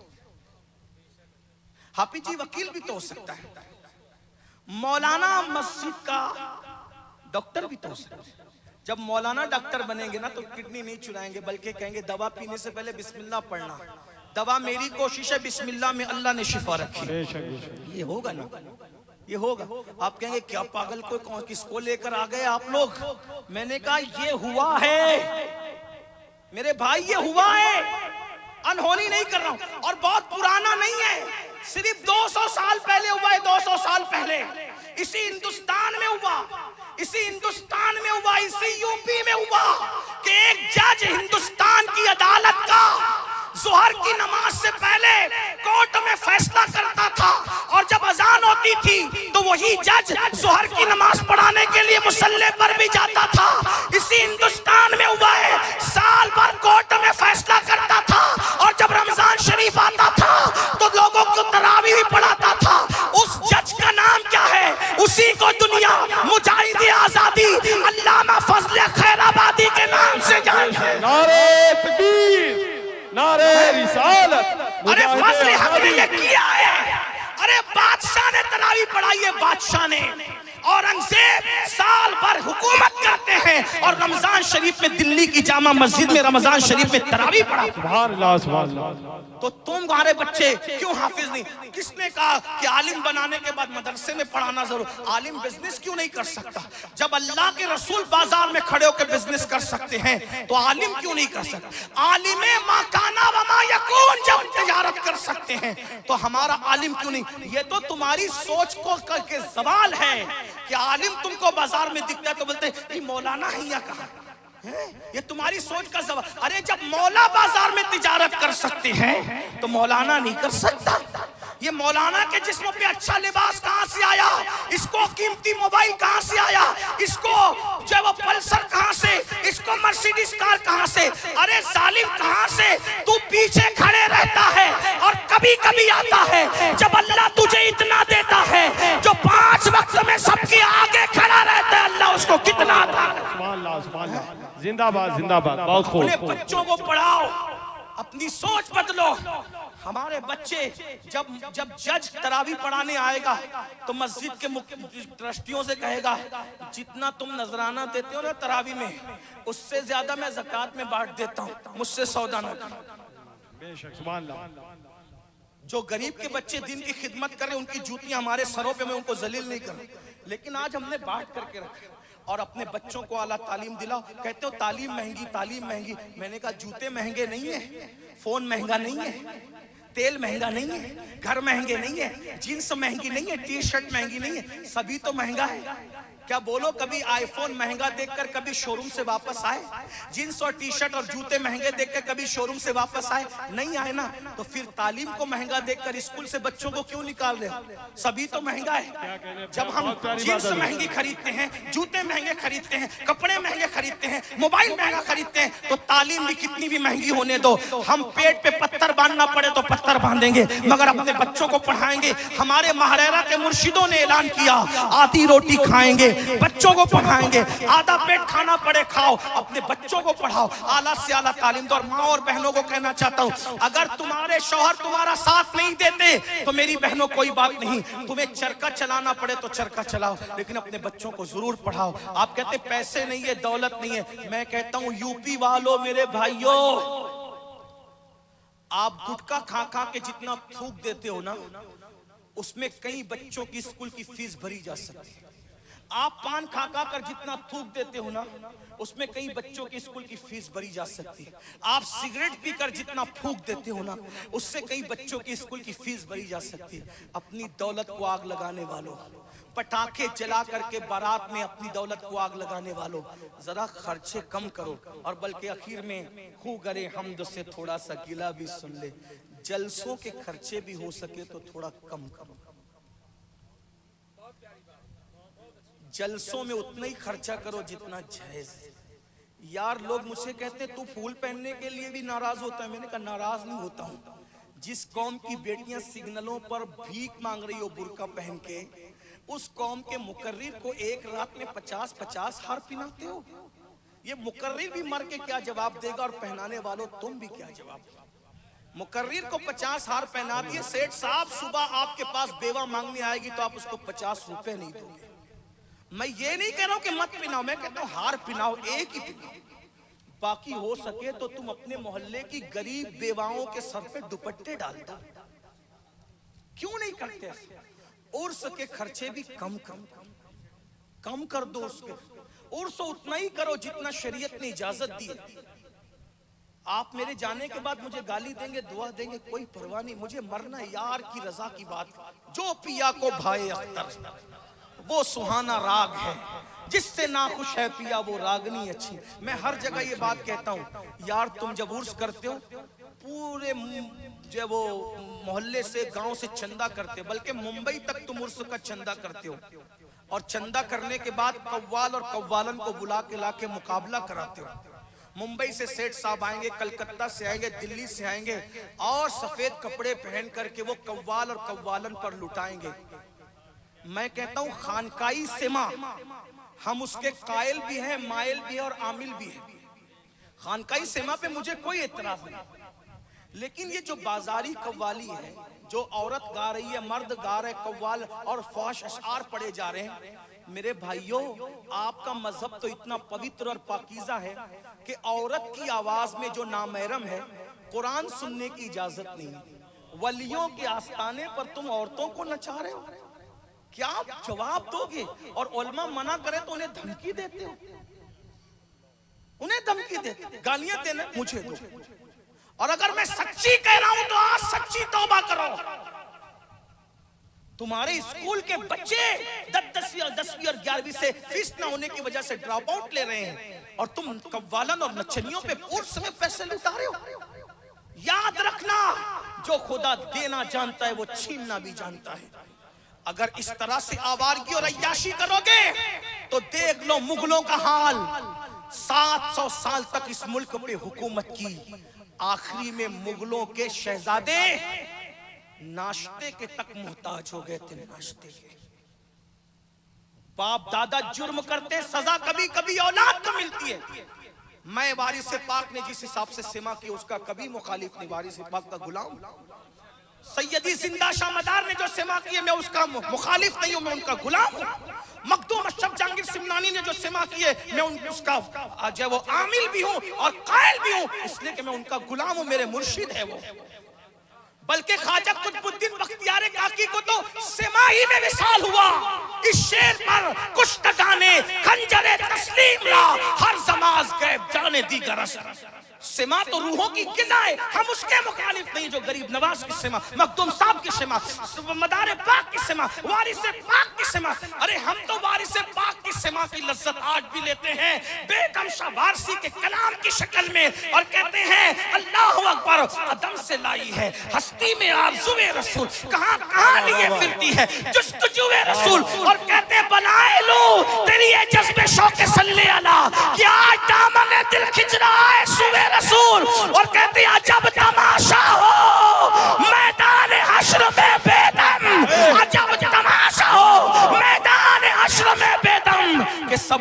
A: हाफिज जी वकील भी तो हो सकता है, मौलाना मस्जिद का डॉक्टर भी तो हो सकता है। जब मौलाना डॉक्टर बनेंगे ना तो किडनी नहीं चुराएंगे, बल्कि कहेंगे दवा पीने से पहले बिस्मिल्लाह पढ़ना। दवा मेरी कोशिश है, बिस्मिल्लाह में अल्लाह ने शिफा रखी। ये होगा ना, ये होगा। आप कहेंगे क्या पागल को किसको लेकर आ गए आप लोग? मैंने कहा ये हुआ है मेरे भाई, ये हुआ है, अनहोनी नहीं कर रहा हूं। और बहुत पुराना नहीं है, सिर्फ 200 साल पहले हुआ है। 200 साल पहले इसी हिंदुस्तान में हुआ, इसी हिंदुस्तान में हुआ, इसी यूपी में हुआ कि एक जज हिंदुस्तान की अदालत का ज़ोहर की नमाज से पहले कोर्ट में फैसला करता था, और जब अजान होती थी तो वही जज ज़ोहर की नमाज पढ़ाने के लिए मुसल्ले पर भी जाता था। इसी हिंदुस्तान में हुआ है, साल भर कोर्ट में फैसला करता था, और जब रमजान शरीफ आता था तो लोगों को तरावी भी पढ़ाता था। उस जज का नाम क्या है? उसी को दुनिया मुजाहिद आजादी अल्लामा फजल खैराबादी के नाम से जानती है।
B: नारे तकबीर, नारे रिसालत।
A: अरे फजल हक ने ये किया है। अरे बादशाह ने तरावी पढ़ाई है, बादशाह ने। औरंगजेब साल भर हुकूमत करते हैं और रमजान शरीफ में दिल्ली की जामा मस्जिद में रमजान शरीफ में तरावी पढ़ा।
B: सुभान अल्लाह, सुभान अल्लाह।
A: तो तुम्हारे बच्चे क्यों हाफिज नहीं? किसने कहा कि आलिम बनाने के बाद मदरसे में पढ़ाना जरूर? आलिम बिजनेस क्यों नहीं कर सकता? जब अल्लाह के रसूल बाजार में खड़े होकर बिजनेस कर सकते हैं तो आलिम क्यों नहीं कर सकता? आलिमे मा काना व मा यकून जब तिजारत कर सकते हैं तो हमारा आलिम क्यों नहीं? ये तो तुम्हारी सोच को करके सवाल है कि आलिम तुमको बाजार में दिखता है तो बोलते ये मौलाना है या कहा? ये तुम्हारी सोच का सवाल। अरे जब मौला बाजार में तिजारत कर सकते हैं तो मौलाना नहीं कर सकता? ये मौलाना के जिस्म पे अच्छा लिबास कहां से आया? इसको कीमती मोबाइल कहां से आया? इसको जो वो पल्सर कहां से? इसको मर्सिडीज कार कहां से? अरे जालिम कहां से? तू पीछे खड़े रहता है और कभी कभी आता है जब अल्लाह तुझे इतना देता है जो 5 वक्त में सबके आगे खड़ा रहता है, अल्लाह उसको कितना आता है।
B: सुभान अल्लाह, सुभान अल्लाह। जिंदाबाद, जिंदाबाद। बहुत खूब।
A: अपने बच्चों को पढ़ाओ, अपनी सोच बदलो। हमारे बच्चे जब जज तरावी पढ़ाने आएगा तो मस्जिद के ट्रस्टियों से कहेगा जितना तुम नजराना देते हो ना तरावी में, उससे ज्यादा मैं ज़कात में बांट देता हूँ, मुझसे सौदा न करो।
B: बेशक, सुभान अल्लाह।
A: जो गरीब के बच्चे दिन की खिदमत करें उनकी जूतियां हमारे सरों पे, मैं उनको जलील नहीं करूं, लेकिन आज हमने बांट करके रखा और अपने बच्चों को आला तालीम दिलाओ। कहते हो तालीम महंगी, तालीम महंगी। मैंने कहा जूते महंगे नहीं है, फोन महंगा नहीं है, तेल महंगा नहीं है, घर महंगे नहीं है, जीन्स महंगी नहीं है, टी शर्ट महंगी नहीं है, सभी तो महंगा है। क्या बोलो, कभी आईफोन महंगा देखकर कभी शोरूम से वापस आए? जींस और टी शर्ट और जूते महंगे देखकर कभी शोरूम से वापस आए? नहीं आए ना। तो फिर तालीम को महंगा देखकर स्कूल से बच्चों को क्यों निकाल रहे हो? सभी तो महंगा है। जब हम जींस महंगी खरीदते हैं, जूते महंगे खरीदते हैं, कपड़े महंगे खरीदते हैं, मोबाइल महंगा खरीदते हैं, तो तालीम भी कितनी भी महंगी होने दो, हम पेट पे पत्थर बांधना पड़े तो पत्थर बांधेंगे, मगर अपने बच्चों को पढ़ाएंगे। हमारे महारेरा के मुर्शिदों ने ऐलान किया आधी रोटी खाएंगे, बच्चों को पढ़ाएंगे, आधा पेट खाना पड़े खाओ, अपने बच्चों को पढ़ाओ, आला से आला तालीम दो। और माँ और बहनों को कहना चाहता हूँ, अगर तुम्हारे शौहर तुम्हारा साथ नहीं देते तो मेरी बहनों कोई बात नहीं, तुम्हें चरखा चलाना पड़े तो चरखा चलाओ, लेकिन अपने बच्चों को जरूर पढ़ाओ। आप कहते पैसे नहीं है, दौलत नहीं है, मैं कहता हूं यूपी वालों, मेरे भाइयों, आप गुटखा खा खा के जितना थूक देते हो ना, उसमें कई बच्चों की स्कूल की फीस भरी जा सकती है। आप पान खा खा कर जितना थूक देते हो ना, उसमें कई बच्चों की स्कूल की फीस भरी जा सकती है। आप सिगरेट पीकर जितना फूंक देते हो ना, उससे कई बच्चों की स्कूल की फीस भरी जा सकती है। अपनी दौलत को आग लगाने वालों, पटाखे जला करके बारात में अपनी दौलत को आग लगाने वालों, जरा खर्चे कम करो। और बल्कि आखिर में खू करे हमद से थोड़ा सा गिला भी सुन ले, जलसों के खर्चे भी हो सके तो थोड़ा कम करो। जलसों में उतना ही खर्चा करो जितना जायज। यार लोग मुझसे कहते तू फूल पहनने के लिए भी नाराज होता है। मैंने कहा नाराज नहीं होता हूं। जिस कौम की बेटियां सिग्नलों पर भीख मांग रही हो बुर्का पहन के, उस कौम के मुकर्रिर को एक रात में 50-50 हार पहनाते हो। ये मुकर्रिर भी मर के क्या जवाब देगा, और पहनाने वालों तुम भी क्या जवाब दोगे। मुकर्रिर को 50 हार पहना दिए, सेठ साहब सुबह आपके पास बेवा मांगने आएगी तो आप उसको 50 रुपए नहीं दोगे। मैं ये नहीं कह रहा हूं कि मत पिनाओ, मैं कहता हूं हार पिनाओ, एक ही पिनाओ। बाकी हो सके तो तुम अपने मोहल्ले की गरीब बेवाओं के सर पे दुपट्टे डालता, क्यों नहीं करते? उर्स के खर्चे भी कम कर दो। उर्स उतना ही करो जितना शरीयत ने इजाजत दी है। आप मेरे जाने के बाद मुझे गाली देंगे, दुआ देंगे, कोई परवाह नहीं, मुझे मरना यार की रजा की बात। जो पिया को भाए अख्तर वो सुहाना राग है, जिससे ना खुश है पिया वो रागनी अच्छी। मैं हर जगह ये बात कहता हूँ, यार तुम जब उर्स करते हो पूरे जो वो मोहल्ले से गांव से चंदा करते हो, बल्कि मुंबई तक तुम उर्स का चंदा करते हो। और चंदा करने के बाद कव्वाल और कव्वालन को बुला के लाके मुकाबला कराते हो। मुंबई से सेठ साहब आएंगे, कलकत्ता से आएंगे, दिल्ली से आएंगे, और सफेद कपड़े पहन करके वो कव्वाल और कव्वालन पर लुटाएंगे। मैं कहता हूं खानकाई सेमा, हम उसके कायल भी हैं, मायल भी है और आमिल भी है। खानकाई सेमा पे मुझे कोई एतराज नहीं, लेकिन ये जो बाजारी कव्वाली है, जो औरत गा रही है, मर्द गा रहे कव्वाल और फौश अशआर पढ़े जा रहे हैं, मेरे भाइयों आपका मजहब तो इतना पवित्र और पाकीज़ा है कि औरत की आवाज में जो नामहरम है कुरान सुनने की इजाजत नहीं। वलियों के आस्थाने पर तुम औरतों को नचा रहे हो, क्या जवाब दोगे? और उलमा मना करे तो उन्हें धमकी देते हो, उन्हें धमकी देते, गालियां देना मुझे दो। और अगर मैं सच्ची कह रहा हूं तो आज सच्ची तौबा करो। तुम्हारे स्कूल के बच्चे 10वीं और 11वीं से फीस ना होने की वजह से ड्रॉप आउट ले रहे हैं, और तुम कव्वालन और नचनियों पे उर्स में पैसे लुटा रहे हो। याद रखना, जो खुदा देना जानता है वो छीनना भी जानता है। अगर इस तरह से आवारगी और अय्याशी करोगे तो देख लो मुगलों का हाल। 700 साल तक इस मुल्क पे हुकूमत की, आखिरी में मुगलों के शहजादे नाश्ते के तक मोहताज हो गए थे। नाश्ते के बाप दादा जुर्म करते, सजा कभी कभी औलाद को मिलती है। मैं वारिस पाक ने जिस हिसाब से सेमा की उसका कभी मुखालिफ नहीं, वारिस पाक का गुलाम। सैयदी जिंदा शाह मदार ने जो सेमा की है मैं उसका मुखालिफ नहीं हूं, मैं उनका गुलाम हूं। मखदूम अशरफ जहांगीर सिमनानी ने जो सेमा की है मैं उसका जो वो आमिल भी हूं और कायल भी हूं, इसलिए कि मैं उनका गुलाम हूं, मेरे मुर्शिद है वो। बल्कि ख्वाजा कुतुबुद्दीन बख्तियार काकी को तो सेमा ही में विसाल हुआ। इस शेर पर कुछ गाने खंजरे तस्लीम ला, हर जमाज गैब जाने दी गरस। सेमा तो रूहों की गिज़ा है, हम उसके मुखालिफ नहीं जो गरीब नवाज की सेमा, मखदूम साहब की सेमा, मदार पाक की सेमा, वारिस पाक की सेमा। अरे हम तो वारिस पाक की सेमा की लज्जत आज भी लेते हैं बेगम शाह वारसी के कलाम की शक्ल में, और कहते हैं अल्लाह अकबर अदम से लाई है हस्ती में आरज़ुए रसूल, कहां कहां लिए फिरती है जुस्तजुए रसूल। और कहते बनाए लो तेरी ये जज्बे शौक़े सल्ले अला, क्या आज दामन दिल खिंच रहा है सुवे रसूल। और कहते हैं अजब तमाशा हो मैदान हश्र में बेदम, अजब तमाशा हो मैदान हश्र में बेदम।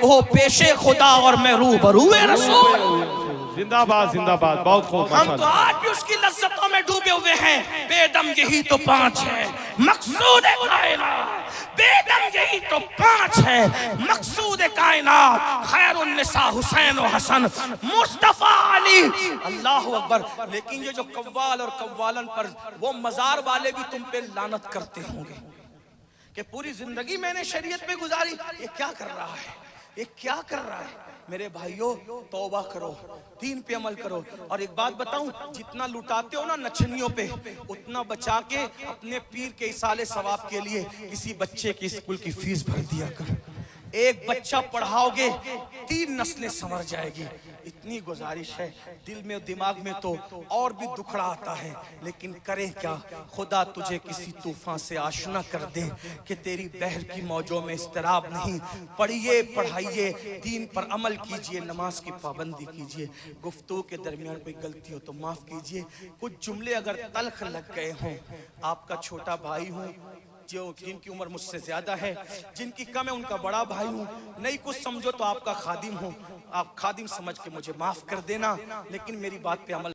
A: हो पेशे खुदा और मैं रूबरूए रसूल।
B: जिंदाबाद जिंदाबाद, बहुत खूब।
A: हम तो आज भी उसकी लज्जतों में डूबे हुए हैं। बेदम यही तो पांच है मकसूद कायनात, बेदम यही तो पांच है मकसूद कायनात। खैरुन निसा हुसैन और हसन मुस्तफा अली। अल्लाह अकबर। लेकिन ये जो कव्वाल और कव्वालन पर वो मजार वाले भी तुम पे लानत करते होंगे कि पूरी जिंदगी मैंने शरीयत में गुजारी, ये क्या कर रहा है, ये क्या कर रहा है। मेरे भाइयों तौबा करो, दीन पे अमल करो। और एक बात बताऊं, जितना लुटाते हो ना नचनियों पे, उतना बचा के अपने पीर के इसाले सवाब के लिए किसी बच्चे की स्कूल की फीस भर दिया करो। एक बच्चा पढ़ाओगे 3 नस्लें संवर जाएगी। इतनी गुजारिश है। दिल में दिमाग में तो और भी दुखड़ा आता है, लेकिन करें क्या। खुदा तुझे किसी तूफान से आशना कर दे कि तेरी बहर की मौजों में इस्तराब नहीं। पढ़िए पढ़ाइए, दीन पर अमल कीजिए, नमाज की पाबंदी कीजिए। गुफ्तगू के दरमियान कोई गलती हो तो माफ कीजिए। कुछ जुमले अगर तल्ख लग गए हों, आपका छोटा भाई हूँ, जो जिनकी उम्र मुझसे ज्यादा है, जिनकी कम है उनका बड़ा भाई हूँ, नहीं कुछ समझो तो आपका खादिम हूँ। आप खादिम समझ के मुझे माफ कर देना, लेकिन मेरी बात पे अमल